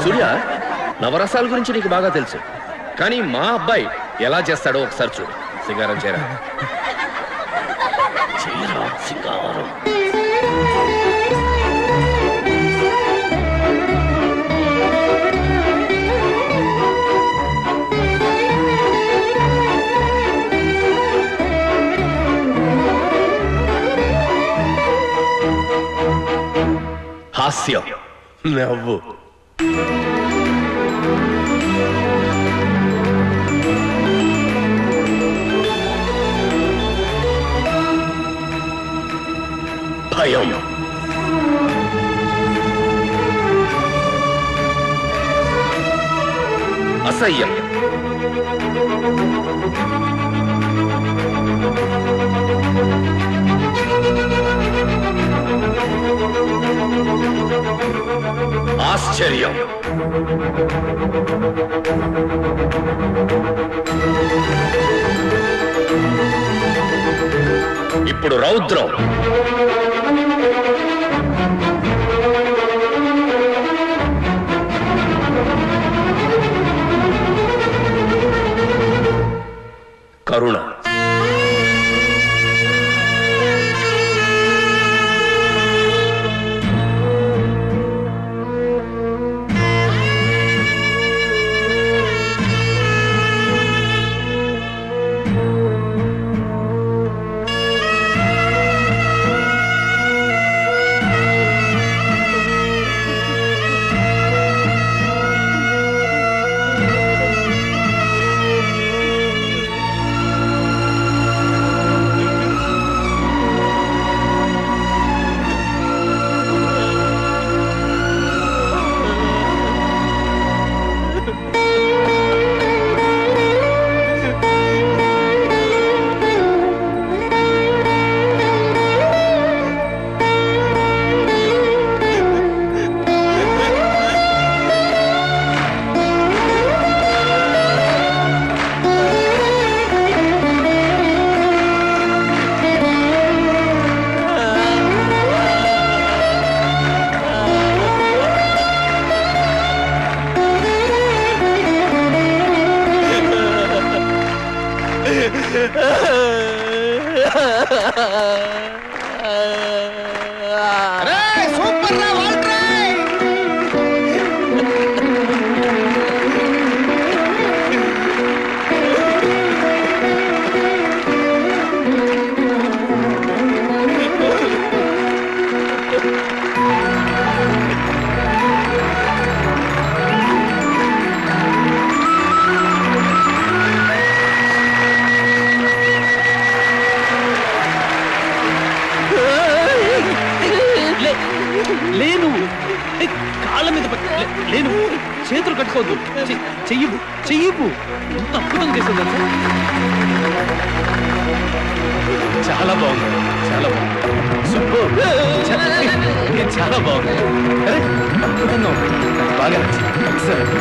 సూర్య, నవరసాల గురించి నీకు బాగా తెలుసు. కానీ మా అబ్బాయి ఎలా చేస్తాడో ఒకసారి చూడు. సింగారం చేరా. సింగారం. హాస్యం, నవ్వు. భయం. అసహ్యం. ఆశ్చర్యం. ఇప్పుడు రౌద్రం. సూపర్ రా వాల్ట్రై. లేను కాళ్ళ మీద లేను, చేతులు కట్టుకోవద్దు, చెయ్యవు చెయ్యవు. ఎంత అద్భుతం చేస్తుంది చాలా బాగుంది, చాలా బాగుంది, సూపర్, చాలా బాగుంది, అద్భుతంగా ఉంది, బాగా ఎక్సలెంట్.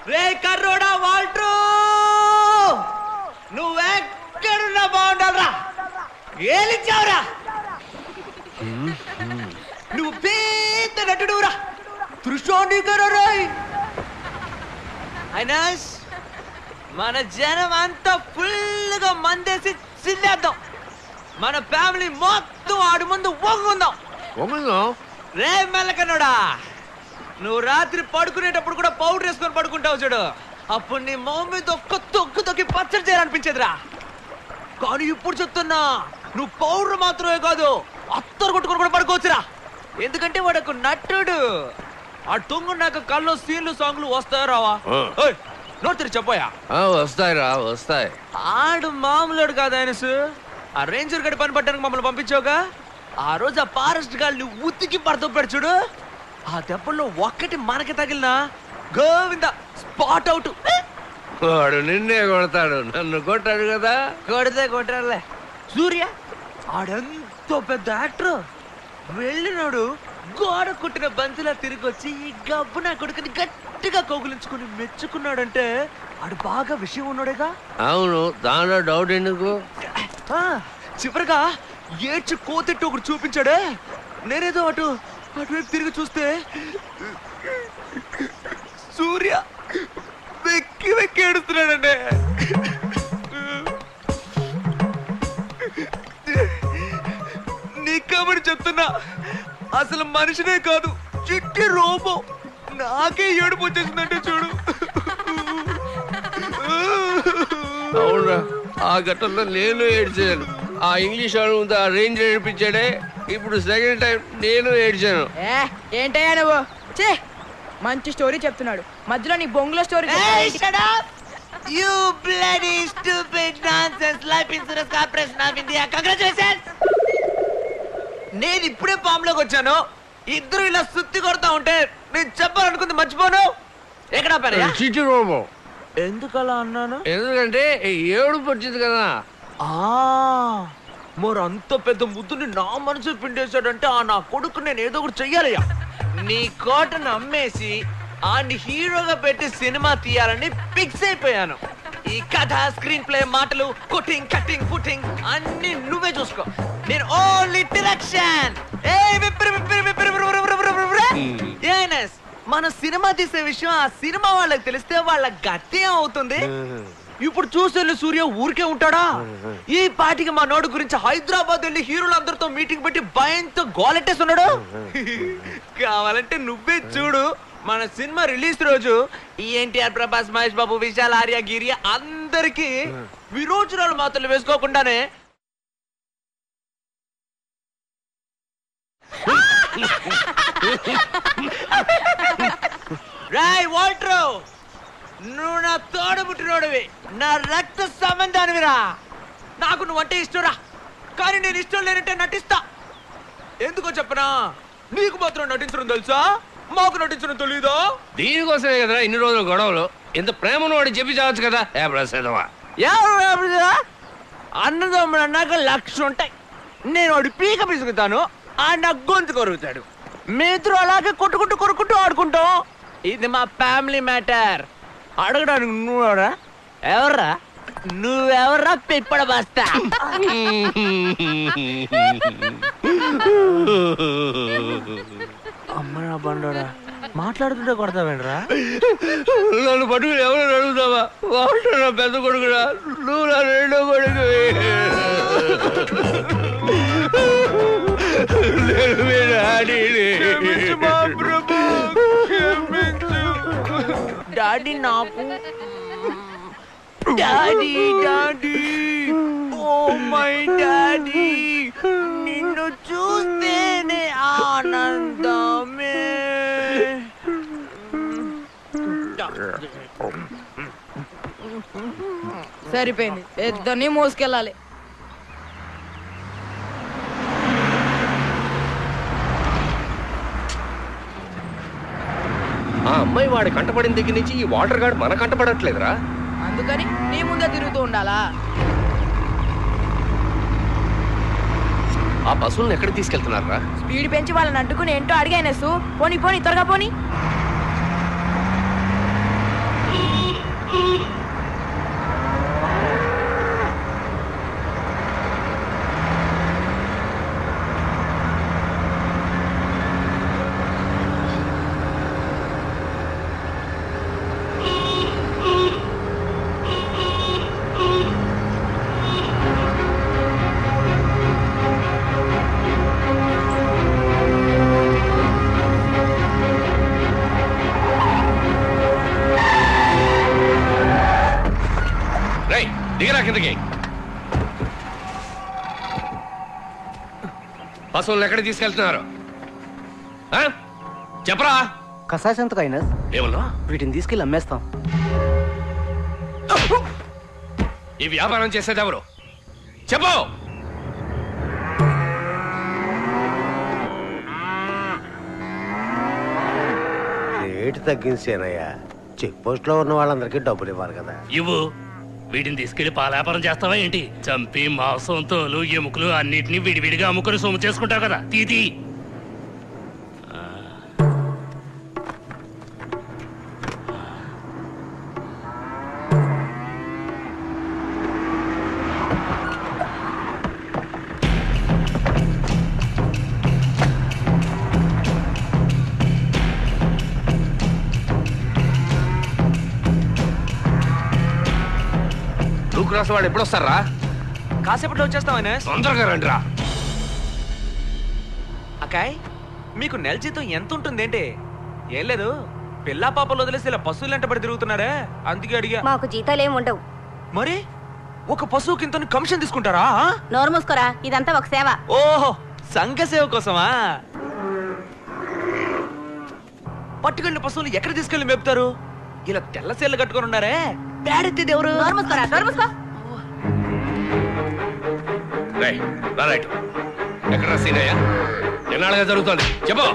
రే కర్రోడా వాల్ట్రూ, నువ్వెక్కడున్నా బాగుండాలరా, ఏలిచ్చావురా. నువ్వు పెద్ద నటుడురా, త్రిశోణికరాయ్. ఐనాస్, మన జనం అంతా ఫుల్గా మందేసి సిల్లేద్దాం. మన ఫ్యామిలీ మొత్తం ఆడి ముందు వంగుందాం. రే మెల్లకన్నోడా, నువ్వు రాత్రి పడుకునేటప్పుడు కూడా పౌడర్ వేసుకొని పడుకుంటావు చూడు, అప్పుడు నీ మొహం మీద ఒక్క తొక్కు తొక్కి పచ్చడి చేయాలనిపించేదిరా. కానీ ఇప్పుడు చెప్తున్నా, నువ్వు పౌడర్ మాత్రమే కాదు, అత్తరు కొట్టుకొని కూడా పడుకోవచ్చురా. ఎందుకంటే వాడు నటుడు. ఆ తొంగున్నాక కళ్ళు సీన్లు సాంగ్లు వస్తాయా రావా? నోరు తెరి చెప్పోయా. వస్తాయిరా, వస్తాయి. ఆడు మామూలుడు కాదు ఆయనసు. ఆ రేంజర్ గడి పని పట్టడానికి మమ్మల్ని పంపించావుగా, ఆ రోజు ఆ ఫారెస్ట్ గాల్ని ఉతికి పడతాడు చూడు, ఆ దెబ్బల్లో ఒక్కటి మనకి తగిలినా గోవింద స్పాట్ అవుట్. వాడు నిన్నే కొడతాడు, నన్ను కొట్టాడు కదా. కొట్టాడులే. సూర్య ఆడెంతో పెద్ద యాక్టర్, వెళ్ళినాడు గోడ కుట్టిన బంతిలా తిరిగి వచ్చి ఈ గబ్బు నా కొడుకుని గట్టిగా కౌగులించుకుని మెచ్చుకున్నాడంటే ఆడు బాగా విషయం ఉన్నాడేగా. అవును, దానిలో డౌట్ ఎందుకు. చివరిగా ఏడ్చి కోతెట్టు ఒకటి చూపించాడే, నేనేదో అటువైపు తిరిగి చూస్తే సూర్య వెక్కి వెక్కి ఏడుస్తున్నాడండి. నీ కబడి చెప్తున్నా, అసలు మనిషినే కాదు, చిట్టి రోబో. నాకే ఏడుపు వచ్చేసిందంటే చూడు. అవునా, ఆ ఘట్టంలో నేను ఏడ్చాను. ఆ ఇంగ్లీష్ వాడు ముందు ఆ రేంజ్ ఏడిపించాడే, ఇప్పుడు సెకండ్ టైం నేను ఏడ్చాను. ఏంటయ్యా నువ్వు? చే, మంచి స్టోరీ చెప్తున్నాడు, మధ్యలో నీ బొంగులో story. You bloody stupid nonsense life insurance corporation of India. Congratulations. నేను ఇప్పుడే పాములోకి వచ్చాను, ఇద్దరు ఇలా సుత్తి కొడతా ఉంటే నేను చెప్పాలనుకుంది మర్చిపోను. ఎక్కడ పని చిట్టి రోబో. ఎందుకు అలా అన్నాను? ఎందుకంటే ఏడుపు వచ్చింది కదా. మరి అంత పెద్ద ముద్దుని నా మనసు పిండేశాడంటే ఆ నా కొడుకు నేను ఏదో ఒకటి చెయ్యాలయ్యా. నీ కోటను అమ్మేసి ఆన్ని హీరోగా పెట్టి సినిమా తీయాలని ఫిక్స్ అయిపోయాను. ఈ కథ, స్క్రీన్ ప్లే, మాటలు, కుట్టింగ్, కట్టింగ్, పుట్టింగ్ అన్ని నువ్వే చూసుకో. నేను ఓన్లీ డైరెక్షన్. మన సినిమా తీసే విషయం ఆ సినిమా వాళ్ళకి తెలిస్తే వాళ్ళ గతి అవుతుంది. ఇప్పుడు చూసే సూర్య ఊరికే ఉంటాడా? ఈ పాటికి మా నోడు గురించి హైదరాబాద్ వెళ్ళి హీరోలందరితో మీటింగ్ పెట్టి భయంతో గోలెట్టేస్తున్నాడు. కావాలంటే నువ్వే చూడు, మన సినిమా రిలీజ్ రోజు ఎన్టీఆర్, ప్రభాస్, మహేష్ బాబు, విశాల్, ఆర్య, గిరి అందరికి విరోచనాలు మాత్రలు వేసుకోకుండానే రాయ్ వాల్ట్రో, నువ్వు నా తోడబుట్టినోడివి, నా రక్త సంబంధానివిరా. నాకు నువ్వంటే ఇష్టంరా, కానీ నేను ఇష్టం లేనంటే నటిస్తా. ఎందుకో చెప్పనా, నీకు మాత్రం నటించడం తెలుసా? మాకు నటించడం తెలీదా? దీనికోసమే కదరా ఇన్ని రోజులు గొడవలు. ఇంత ప్రేమను వాడు చెప్పి చావచ్చు కదా. ఏ ప్రసాదమా అన్నదమ్ముడు అన్నాక 1,00,000 ఉంటాయి. నేను వాడు పీక పిసుకుతాను, ఆ నా గొంతు కొరుకుతాడు. మీ ఇద్దరు అలాగే కొట్టుకుంటూ ఆడుకుంటాం. ఇది మా ఫ్యామిలీ మ్యాటర్. అడగడానికి నువ్వెవరా? ఎవర్రా నువ్వెవర్రా? పిప్పడ బస్తా. అమ్మరా బండోడా, మాట్లాడుతుంటే కొడతావేంట్రా? నన్ను పట్టుకుని ఎవరు అడుగుతావా? వాడు నా పెద్ద కొడుకురా, నువ్వు నా రెండో కొడుకు. డాడీ నాకు daddy daddy oh my daddy, నిన్ను చూస్తేనే ఆనందమే. సరిపోయింది, ఇద్దరిని మోసుకెళ్ళాలి. ఆ అమ్మాయి వాడి కంటపడిన దగ్గర నుంచి ఈ వాటర్ గార్డ్ మన కంటపడట్లేదురా. అందుకని నీ ముందే తిరుగుతూ ఉండాలా? ఆ పశువులను ఎక్కడికి తీసుకెళ్తున్నారా? స్పీడ్ పెంచి వాళ్ళని అడ్డుకుని ఏంటో అడిగానేసు. పోనీ పోనీ, త్వరగా పోనీ. దిగరా కిందకి. పశువులను ఎక్కడికి తీసుకెళ్తున్నారు చెప్పరా? కసాయి సంతకు అయినా ఏమన్నా? వీటిని తీసుకెళ్ళి అమ్మేస్తాం. ఈ వ్యాపారం చేసేది ఎవరు చెప్పు? రేటు తగ్గించేనయ్యా. చెక్ పోస్ట్ లో ఉన్న వాళ్ళందరికీ డబ్బులు ఇవ్వాలి కదా. ఇవ్వు. వీటిని తీసుకెళ్లి పాలాపారం చేస్తావా ఏంటి? చంపి మాంసం, తోలు, ఎముకలు అన్నిటినీ విడివిడిగా అమ్ముకుని సొమ్ము చేసుకుంటావు కదా. తీతి వాడు ఎప్పుడు వస్తారా? కాసేపట్లో వచ్చేస్తామనే. తొందరగా రండి రా. అక్కాయ్, మీకు నెల జీతం ఎంత ఉంటుంది ఏంటి? ఏం లేదు, పిల్లా పాపలు వదిలేసి ఇలా పశువులు వెంటబడి తిరుగుతున్నారే, అందుకే అడిగా. మాకు జీతాలేం ఉండవు. మరి ఒక పశువుకి ఇంత కమిషన్ తీసుకుంటారా? నోరు మూసుకోరా, ఇదంతా ఒక సేవ. ఓహో, సంఘ సేవ కోసమా? పట్టుకెళ్ళిన పశువులు ఎక్కడ తీసుకెళ్లి మేపుతారు? ఇలా తెల్ల సేళ్ళు కట్టుకొని ఉన్నారే, పేడెత్తేది ఎవరు? నోరు మూసుకోరా, నోరు మూసుకో. రైట్. ఎక్కడ సీనయ్య? ఎన్నాళ్ళుగా జరుగుతుంది చెప్పు.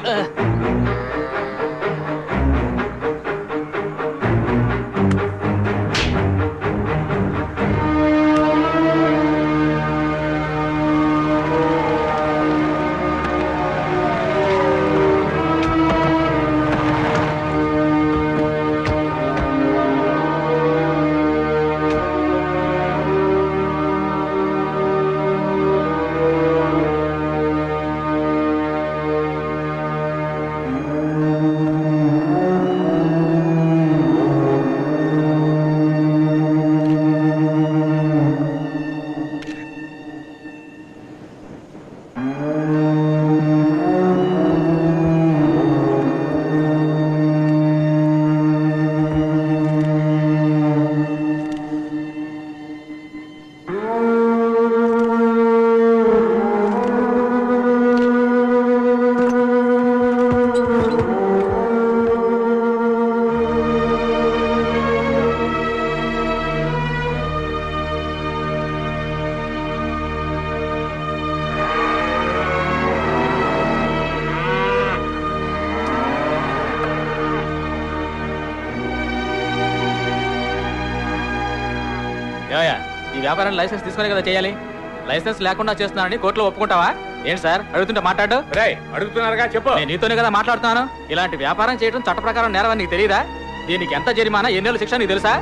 ఈ వ్యాపారాన్ని లైసెన్స్ తీసుకునే కదా చేయాలి. లైసెన్స్ లేకుండా చేస్తున్నానని కోర్టులో ఒప్పుకుంటావా? ఏంటి సార్ అడుగుతుంటే మాట్లాడు. అడుగుతున్నారుగా చెప్పు. నేను నీతోనే కదా మాట్లాడుతున్నాను. ఇలాంటి వ్యాపారం చేయడం చట్ట ప్రకారం నేరమని నీకు తెలియదా? దీనికి ఎంత జరిమానా, ఎన్నేళ్ళ శిక్ష నీకు తెలుసా?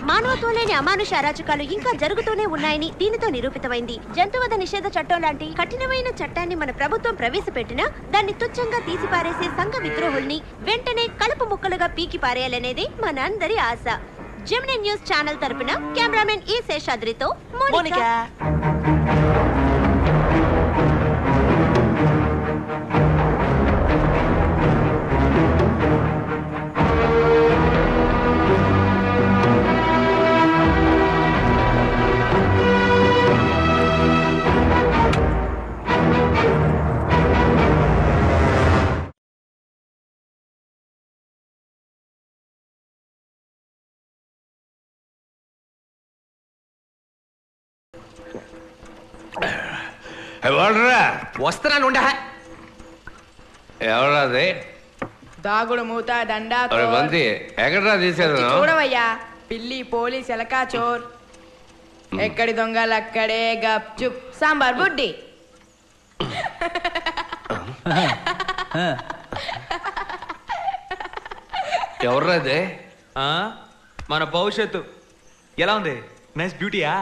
మానవత్వం లేని అమానుష అరాచకాలు ఇంకా జరుగుతూనే ఉన్నాయని దీనితో నిరూపితమైంది. జంతువధ నిషేధ చట్టం లాంటి కఠినమైన చట్టాన్ని మన ప్రభుత్వం ప్రవేశపెట్టినా దాన్ని తుచ్చంగా తీసిపారేసే సంఘ విద్రోహుల్ని వెంటనే కలుపు ముక్కలుగా పీకి పారేయాలనేది మనందరి ఆశ. జెమినీ న్యూస్ ఛానల్ తరపున కెమెరామెన్ ఈ శేషాద్రితో మోనికా. వస్తున్నాను. ఎవరాది? దాగుడు మూత దండా మంది ఎక్కడరా తీసేది? చూడవయ్యా, పిల్లి పోలీస్ ఎలకా చోర్. ఎక్కడి దొంగలు అక్కడే గప్ చుప్ సాంబార్ బుడ్డి. ఎవర్రాదే? మన భవిష్యత్తు ఎలా ఉంది? నైస్ బ్యూటీయా?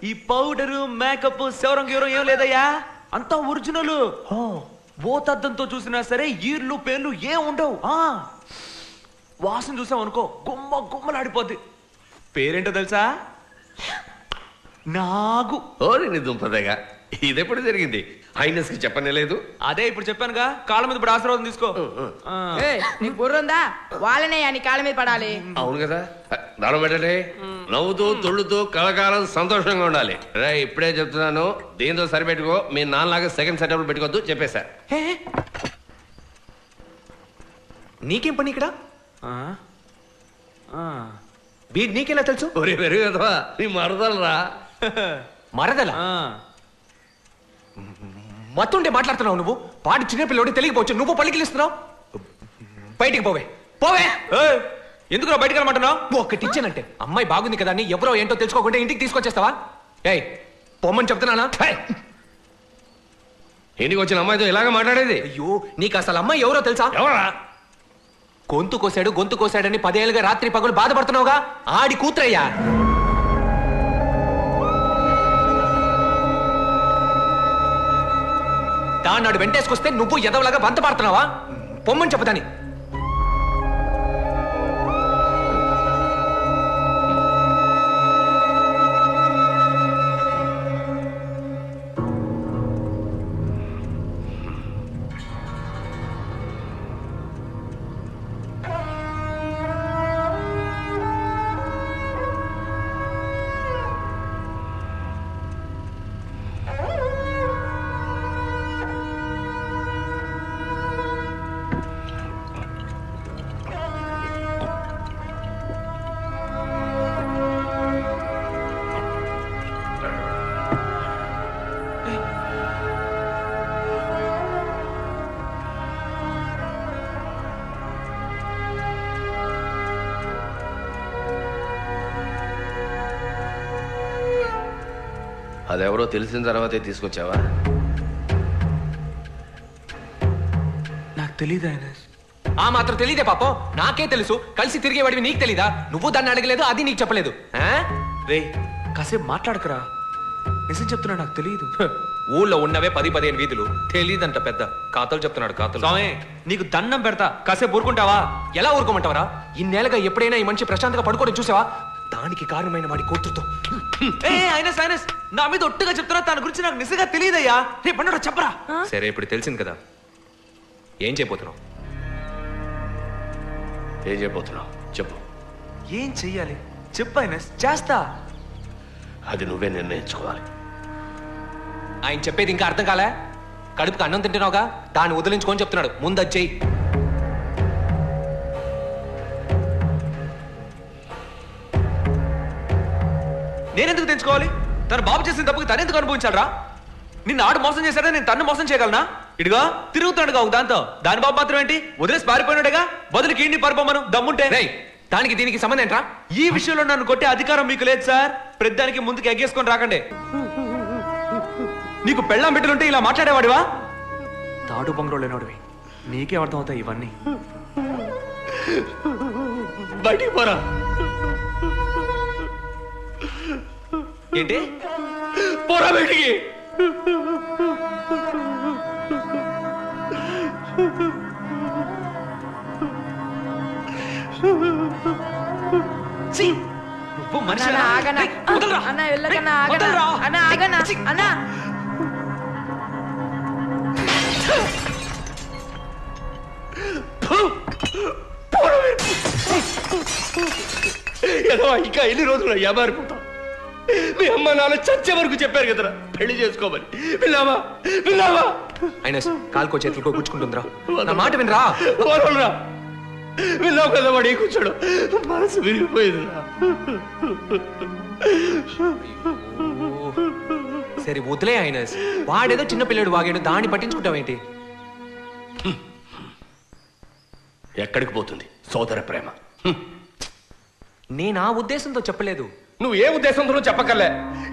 ఈ పౌడరు మేకప్ శవరం గీవరం ఏం లేదయ్యా, అంతా ఒరిజినల్. ఓతద్దంతో చూసినా సరే ఈర్లు పేర్లు ఏం ఉండవు. వాసన చూసాం అనుకో గుమ్మ గుమ్మలాడిపోద్ది. పేరేంటో తెలుసా? నాగు. ఓరి దుంపదగా, ఇదెప్పుడు జరిగింది? హైనెస్ కి చెప్పనేలేదు. అదే ఇప్పుడు చెప్పానుగా, కాళ్ళ మీద ఇప్పుడు ఆశీర్వాదం తీసుకో. నీకు బుర్రుందా? వాళ్ళనే నీ కాళ్ళ మీద పడాలి. అవును కదా, దానం పెట్టండి. నవ్వుతూ తుళ్ళుతూ కలకాలం సంతోషంగా ఉండాలి. రే ఇప్పుడే చెప్తున్నాను, దీంతో సరిపెట్టుకో. మీ నాన్నలాగా సెకండ్ సెటప్ పెట్టుకోవద్దు చెప్పేశా. నీకేం పని ఇక్కడ? నీకెలా తెలుసు? ఒరే పెరుగదవా, నీ మరదలరా. మరదలా? మత్తుండే మాట్లాడుతున్నావు నువ్వు. పాటి చిన్నపిల్లడి తెలియకపోవచ్చు, నువ్వు పలికిలిస్తున్నావు. బయటికి పోవే, పోవే. ఎందుకు బయటికి వెళ్ళమంటున్నావు? ఒకటి ఇచ్చానంటే అమ్మాయి బాగుంది కదా అని ఎవరో ఏంటో తెలుసుకోకుండా ఇంటికి తీసుకొచ్చేస్తావా? ఏయ్ పొమ్మని చెప్తున్నానా? ఇంటికి వచ్చిన అమ్మాయితో ఇలాగ మాట్లాడేది? అయ్యో, నీకు అసలు అమ్మాయి ఎవరో తెలుసా? ఎవరా? గొంతు కోసాడని 10 ఏళ్ళుగా రాత్రి పగలు బాధపడుతున్నావుగా, ఆడి కూతురయ్యా. దాన్నాడు వెంటేసుకొస్తే నువ్వు ఎదవలాగా వంత పడుతున్నావా? పొమ్మని చెప్పదాని. అదెవరో తెలిసిన తర్వాతే తీసుకొచ్చావా? నాకు తెలీదా? ఆ మాత్రం తెలీదే పాపం. నాకే తెలుసు. కలిసి తిరిగేవాడివి నీకు తెలీదా? నువ్వు దాన్ని అడగలేదు, అది నీకు చెప్పలేదు. రే కాసేపు మాట్లాడకరా, నిజం చెప్తున్నా, నాకు తెలియదు. ఊళ్ళో ఉన్నవే 10-15 వీధులు, తెలీదంట పెద్ద. కాతలు చెప్తున్నాడు కాతలు. స్వామి నీకు దండం పెడతా, కాసేపు ఊరుకుంటావా? ఎలా ఊరుకోమంటావరా? ఇన్నేళ్ళగా ఎప్పుడైనా ఈ మనిషి ప్రశాంతంగా పడుకోవడం చూసావా? దానికి కారణమైన వాడి కూతురుతో. నా మీద ఒట్టుగా చెప్తున్నా, తన గురించి నాకు నిజంగా తెలియదయ్యా. రేపు అన్నాడు చెప్పరా. సరే ఇప్పుడు తెలిసింది కదా, ఏం చేయబోతున్నావు? ఏం చేయబోతున్నావు చెప్పు. ఏం చెయ్యాలి చెప్పు ఐనస్, చేస్తా. అది నువ్వే నిర్ణయించుకోవాలి. ఆయన చెప్పేది ఇంకా అర్థం కాలే? కడుపుకి అన్నం తింటున్నావుగా, దాన్ని వదిలించుకొని చెప్తున్నాడు. ముందు వచ్చేయి. నేనెందుకు తెంచుకోవాలి? తన బాబు చేసిన తప్పుకి తనెందుకు అనుభవించాలరా? నిన్ను ఆడు మోసం చేశాడా, నేను తన్ను మోసం చేయగలనా? ఇడిగా తిరుగుతున్నాడుగా ఒక దాంతో. దాని బాబు మాత్రం ఏంటి, వదిలేసి పారిపోయినాడుగా. వదిలి కీడిని పారిపోమను దమ్ముంటే. దానికి దీనికి సంబంధం ఏంట్రా? ఈ విషయంలో నన్ను కొట్టే అధికారం మీకు లేదు సార్. ప్రతిదానికి ముందుకు ఎగ్గేసుకొని రాకండి. నీకు పెళ్ళాం బిడ్డలుంటే ఇలా మాట్లాడేవాడివా? తాడు బొంగరోళ్ళు లేనోడివి, నీకే అర్థం అవుతాయి ఇవన్నీ. బయటికి పోరా. ఏంటి? పోరా బయటికి. నువ్వు మనిషి ఇంకా ఎన్ని రోజులు యాబారిపోతాం? మీ అమ్మ నాన్న చచ్చే వరకు చెప్పారు కదరా పెళ్లి చేసుకోమని. విన్నావా? విన్నావా? ఆయన కాలుకో చేతులకో కూర్చుకుంటుందిరా. నా మాట వినరా. విన్నావు కదా వాడు ఏ కూర్చోడు. మనసు విరిగిపోయిందిరా. సరే వదిలే ఆయన. వాడేదో చిన్న పిల్లడు వాగాడు, దాన్ని పట్టించుకుంటావేంటి? ఎక్కడికి పోతుంది సోదర ప్రేమ? నేను ఆ ఉద్దేశంతో చెప్పలేదు. నువ్వు ఏ ఉద్దేశంతో చెప్పకలే.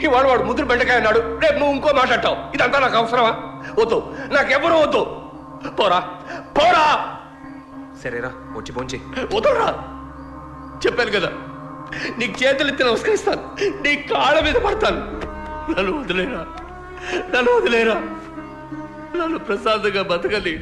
ఇవాళ వాడు ముద్దురు బెండకాయ అన్నాడు, రేపు నువ్వు ఇంకో మాట్లాడతావు. ఇదంతా నాకు అవసరమా? వద్దు, నాకెవరూ వద్దు. పోరా పోరా. సరేరా వచ్చి పోంచి. వద్దురా, చెప్పాను కదా. నీకు చేతులెత్తి నమస్కరిస్తాను, నీ కాళ్ళ మీద పడతాను. నన్ను వదిలేరా, నన్ను వదిలేరా. నన్ను ప్రశాంతంగా బతకలి.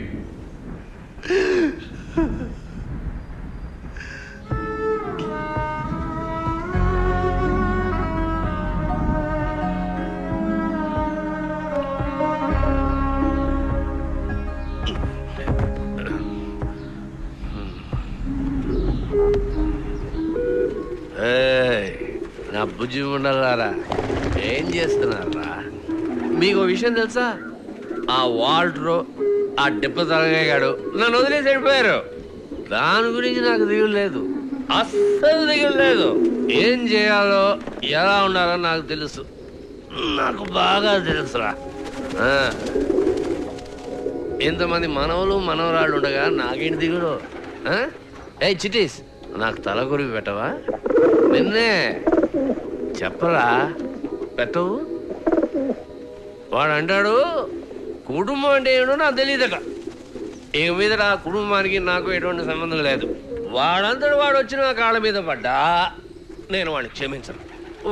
నా బుజ్జి ఉండాలారా, ఏం చేస్తున్నారా? మీకు విషయం తెలుసా? ఆ వాల్టరు, ఆ దెబ్బ తలగాడు నన్ను వదిలేసి వెళ్ళిపోయారు. దాని గురించి నాకు దిగులు లేదు, అస్సలు దిగులు లేదు. ఏం చేయాలో ఎలా ఉండాలో నాకు తెలుసు, నాకు బాగా తెలుసురా. ఇంతమంది మనవలు మనవరాళ్ళు ఉండగా నాకేంటి దిగులు? ఏ చిటీస్, నాకు తల కొరివి పెట్టవా? నిన్నే చెప్పరా, పెట్టవు. వాడు అంటాడు కుటుంబం అంటే ఏమిటో నాకు తెలియదట. ఇక మీద ఆ కుటుంబానికి నాకు ఎటువంటి సంబంధం లేదు. వాడంతటి వాడు వచ్చి నా కాళ్ళ మీద పడ్డా నేను వాడిని క్షమించను,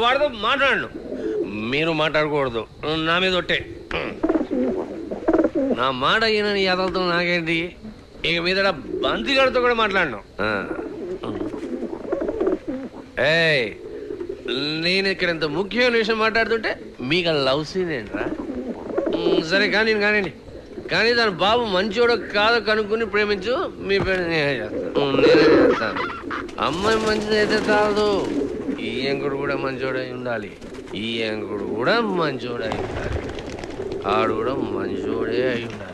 వాడితో మాట్లాడను. మీరు మాట్లాడకూడదు, నా మీద ఒట్టే. నా మాట ఈయనని ఎదలతో నాకేంటి? ఇక మీద బంతిగాడితో కూడా మాట్లాడను. ఏయ్, నేను ఇక్కడ ఇంత ముఖ్యమైన విషయం మాట్లాడుతుంటే మీకు లవ్ సీన్ ఏంట్రా? సరే కానీ కానీ దాని బాబు మంచోడో కాదో కనుక్కుని ప్రేమించు. మీ పేరు నేనే చేస్తాను. అమ్మాయి మంచిదైతే కాదు, ఈ ఎంకుడు కూడా మంచోడై ఉండాలి. ఈ ఎంకుడు కూడా మంచోడై ఉండాలి. ఆడు కూడా మంచోడే అయి ఉండాలి.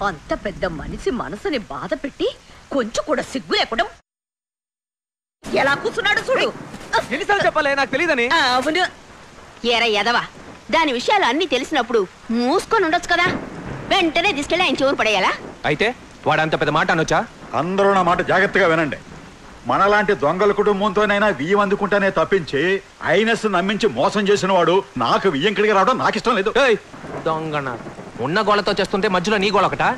అంత పెద్ద మనిషి మనసుని బాధ పెట్టి కొంచెం కూడా సిగ్గు లేకుండా ఎలా కూర్చున్నాడు చూడు. ఎన్నిసార్లు చెప్పాలి నాకు తెలియదని? అవును. ఏరా ఎదవా, దాని విషయాలు అన్ని తెలిసినప్పుడు మూసుకొని ఉండొచ్చు కదా. వెంటనే తీసుకెళ్ళి ఆయన చెవురు పడేయాలా? అయితే వాడు అంత పెద్ద మాట అనొచ్చా? అందరూ నా మాట జాగ్రత్తగా వినండి. మనలాంటి దొంగల కుటుంబంతోనైనా వియ్యం అందుకుంటానే తప్పించి ఐనస్ నమ్మించి మోసం చేసిన వాడు నాకు వియ్యంకిడికి రావడం నాకు ఇష్టం లేదు. దొంగన ఉన్న గోళతో చేస్తుంటే మధ్యలో నీ గోళ ఒకటా?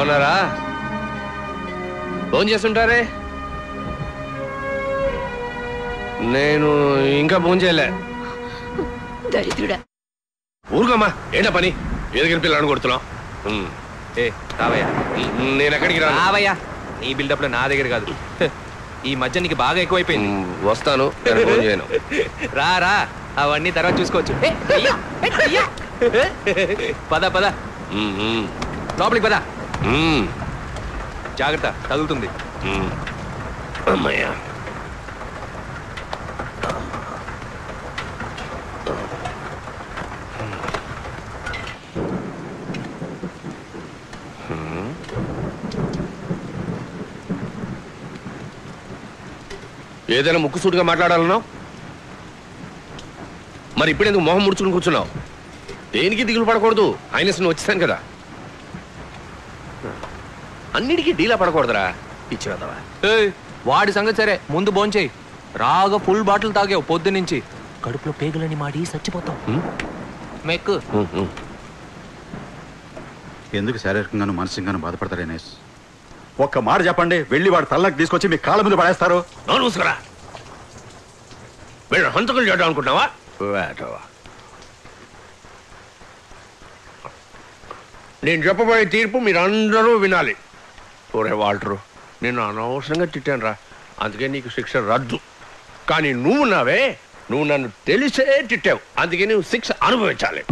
బాగున్నారా? ఫోన్ చేస్తుంటారే? నేను ఇంకా ఫోన్ చేయలే. దరిద్రుడా. ఊరుకోమ్మా, ఏంటా పని? ఎదుగిన పిల్లని కొడుతున్నాం. ఏ రావయ్యా. నేను ఎక్కడికి రావయ్యా. నీ బిల్డప్ లో నా దగ్గర కాదు. ఈ మధ్య నీకు బాగా ఎక్కువైపోయింది. వస్తాను, ఫోన్ చేయను. రా రా, అవన్నీ తర్వాత చూసుకోవచ్చు. పద పద, లోపలికి పద. జాగ్రత్త, తగులుతుంది. అమ్మయ్యా. ఏదైనా ముక్కుసూటిగా మాట్లాడాలన్నావు, మరి ఇప్పుడెందుకు మొహం ముడుచుకుని కూర్చున్నావు? దేనికి దిగులు పడకూడదు, ఆయన వచ్చేసాను కదా. అన్నిటికీ డీలా పడకూడదురా, ఇచ్చినదవా. వాడి సంగతి సరే, ముందు భోంచేయి. రాగా ఫుల్ బాటిల్ తాగావు పొద్దు నుంచి, కడుపులో పేగులని మాడి చచ్చిపోతావు. మెక్కు. ఎందుకు శారీరకంగాను మానసికంగాను బాధపడతారు ఎన్ఎస్? ఒక్క మాట చెప్పండి, వెళ్ళి వాడు తల్లకి తీసుకొచ్చి మీ కాళ్ళ మీద పడేస్తారు. చూసుకురా, వీళ్ళు హంతకులు చేయడం అనుకుంటున్నావా? నేను చెప్పబోయే తీర్పు మీరు అందరూ వినాలి. ఒరే వాల్టరు, నేను అనవసరంగా తిట్టాను రా, అందుకే నీకు శిక్ష రద్దు. కానీ నువ్వు నావే, నువ్వు నన్ను తెలిసే తిట్టావు, అందుకే నువ్వు శిక్ష అనుభవించాలి.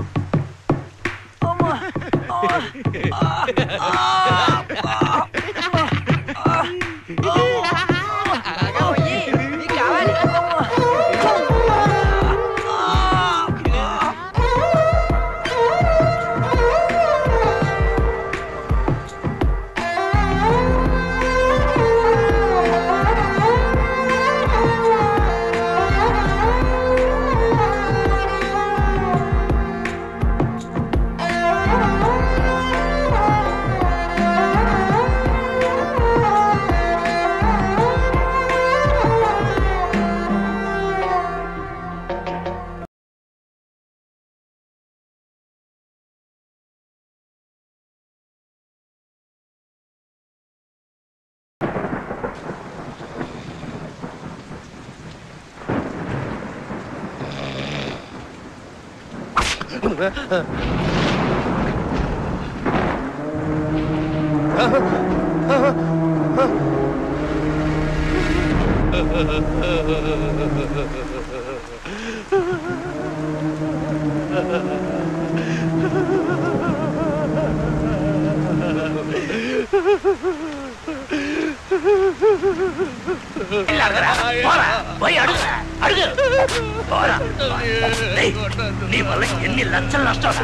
నీ వల్ల ఎన్ని లక్షలు నష్టాలు,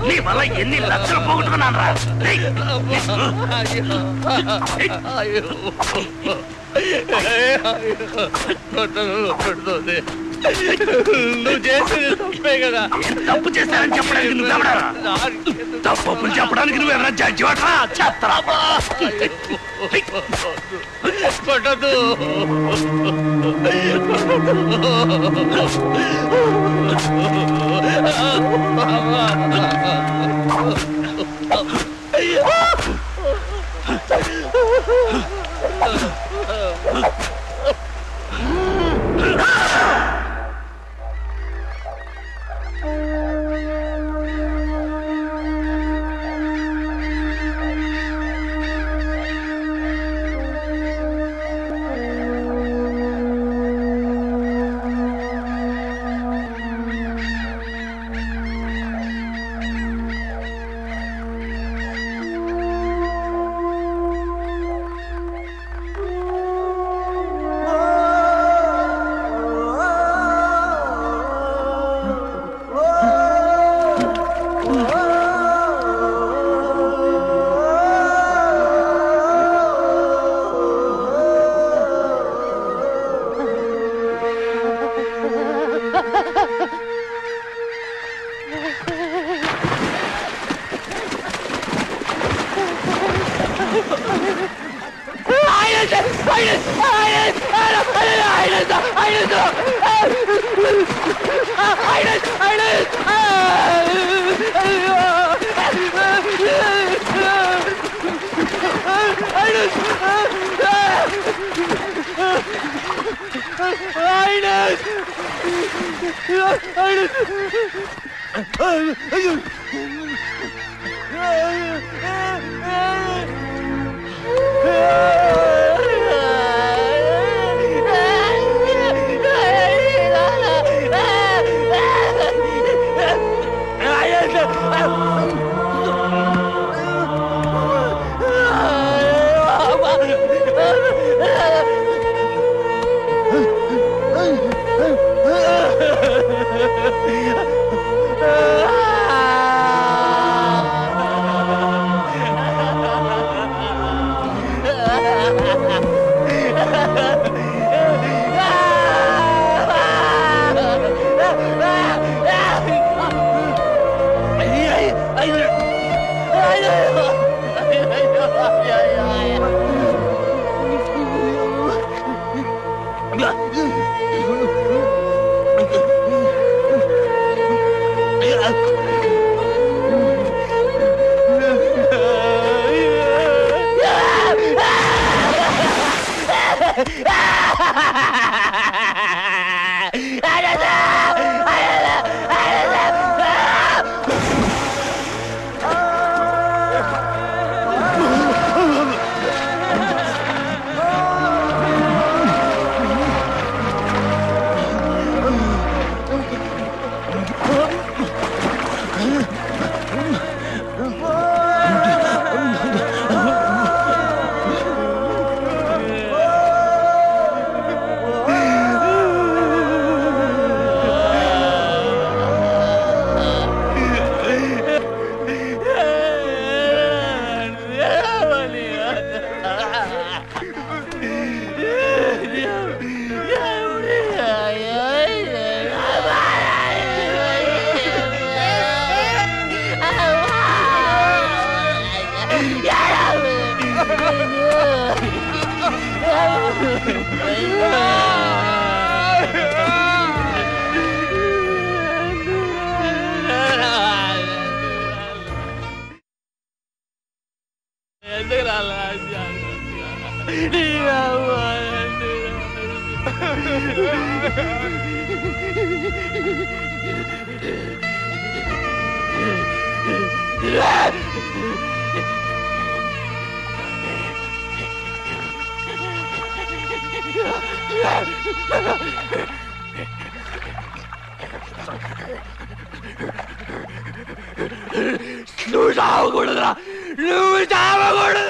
నీ వల్ల ఎన్ని లక్షలు పోగొట్టుకున్నాను రా. నువ్వు చేసేది తప్పే కదా. తప్పు చేశానని చెప్పడానికి నువ్వెవడా? తప్పులు చెప్పడానికి నువ్వెవరా? జడ్జి వాటరా చేస్తారా? కొట్టదు. నువ్వు చావకూడదురా, నువ్వు చావకూడదు.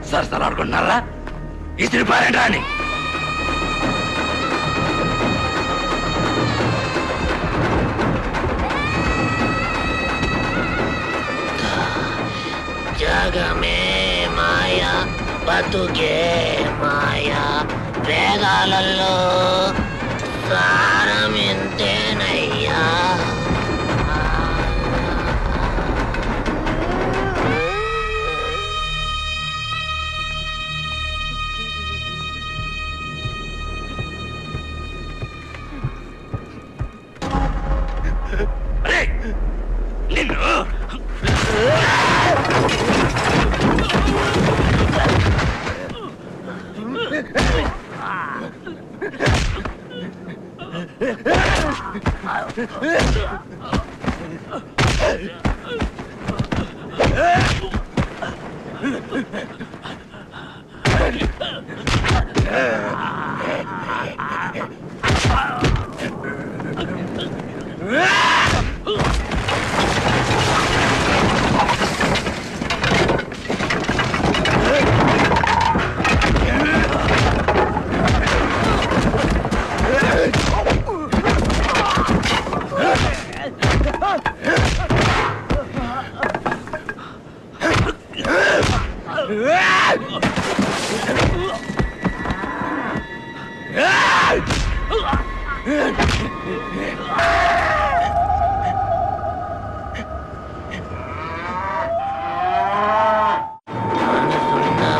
సరసలాడుకుంటున్నారా ఇసిరి పారేంట్రా అని జగమే మాయా బతుకే మాయా వేగాలలో సారమింతేనయ్యా నిన్ను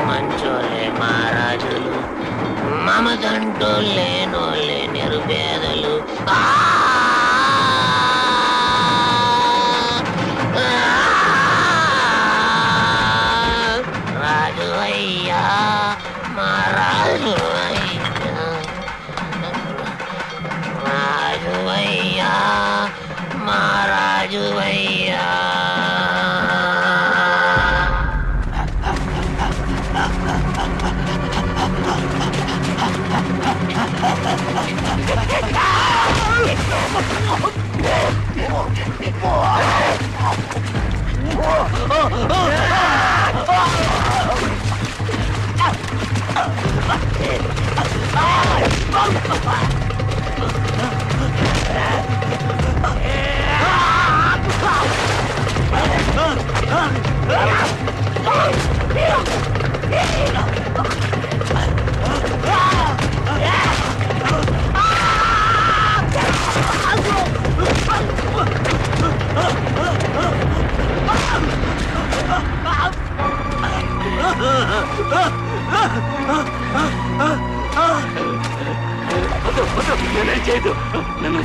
మంచోలే మహారాజులు మమదంటూ లేనోలే నిరుపేదలు రాజు అయ్యా మహారాజు అయ్యా రాజు అయ్యా మహారాజు అయ్యా నేనే చేయదు నన్ను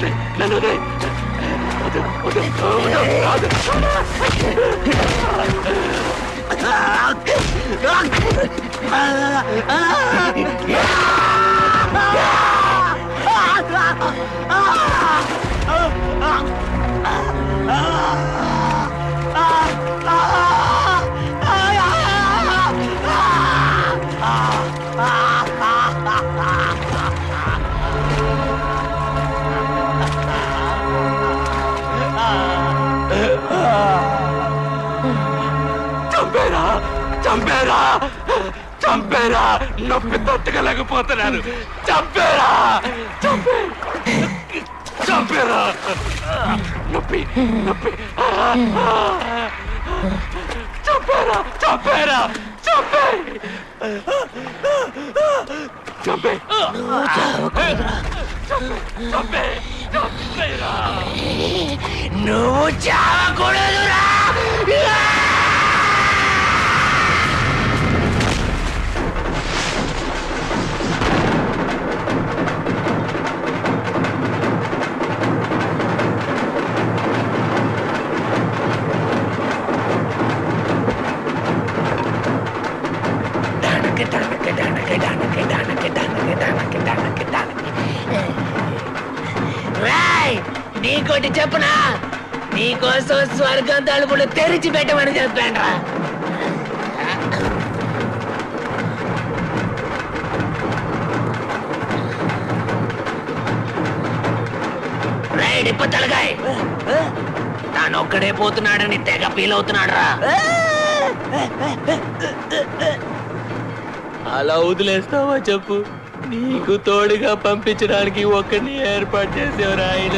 చంపేరా చంపేరా నొప్పి తట్టుకోలేకపోతున్నాను చంపేరా చంపేరా నొప్పి నొప్పి చంపేరా చంపేరా చంపే చంపే చంపే చంపేరా నువ్వు చావకూడదురా నీకోటి చెప్పునా నీకోసం స్వర్గం తలుపులు తెరిచి పెట్టమని చెప్పాను రా డిప్ప తలగాయ్ తానొక్కడే పోతున్నాడని తెగ ఫీల్ అవుతున్నాడు రా. అలా వదిలేస్తావా చెప్పు? నీకు తోడుగా పంపించడానికి ఒక్కరిని ఏర్పాటు చేసేవారు ఆయన.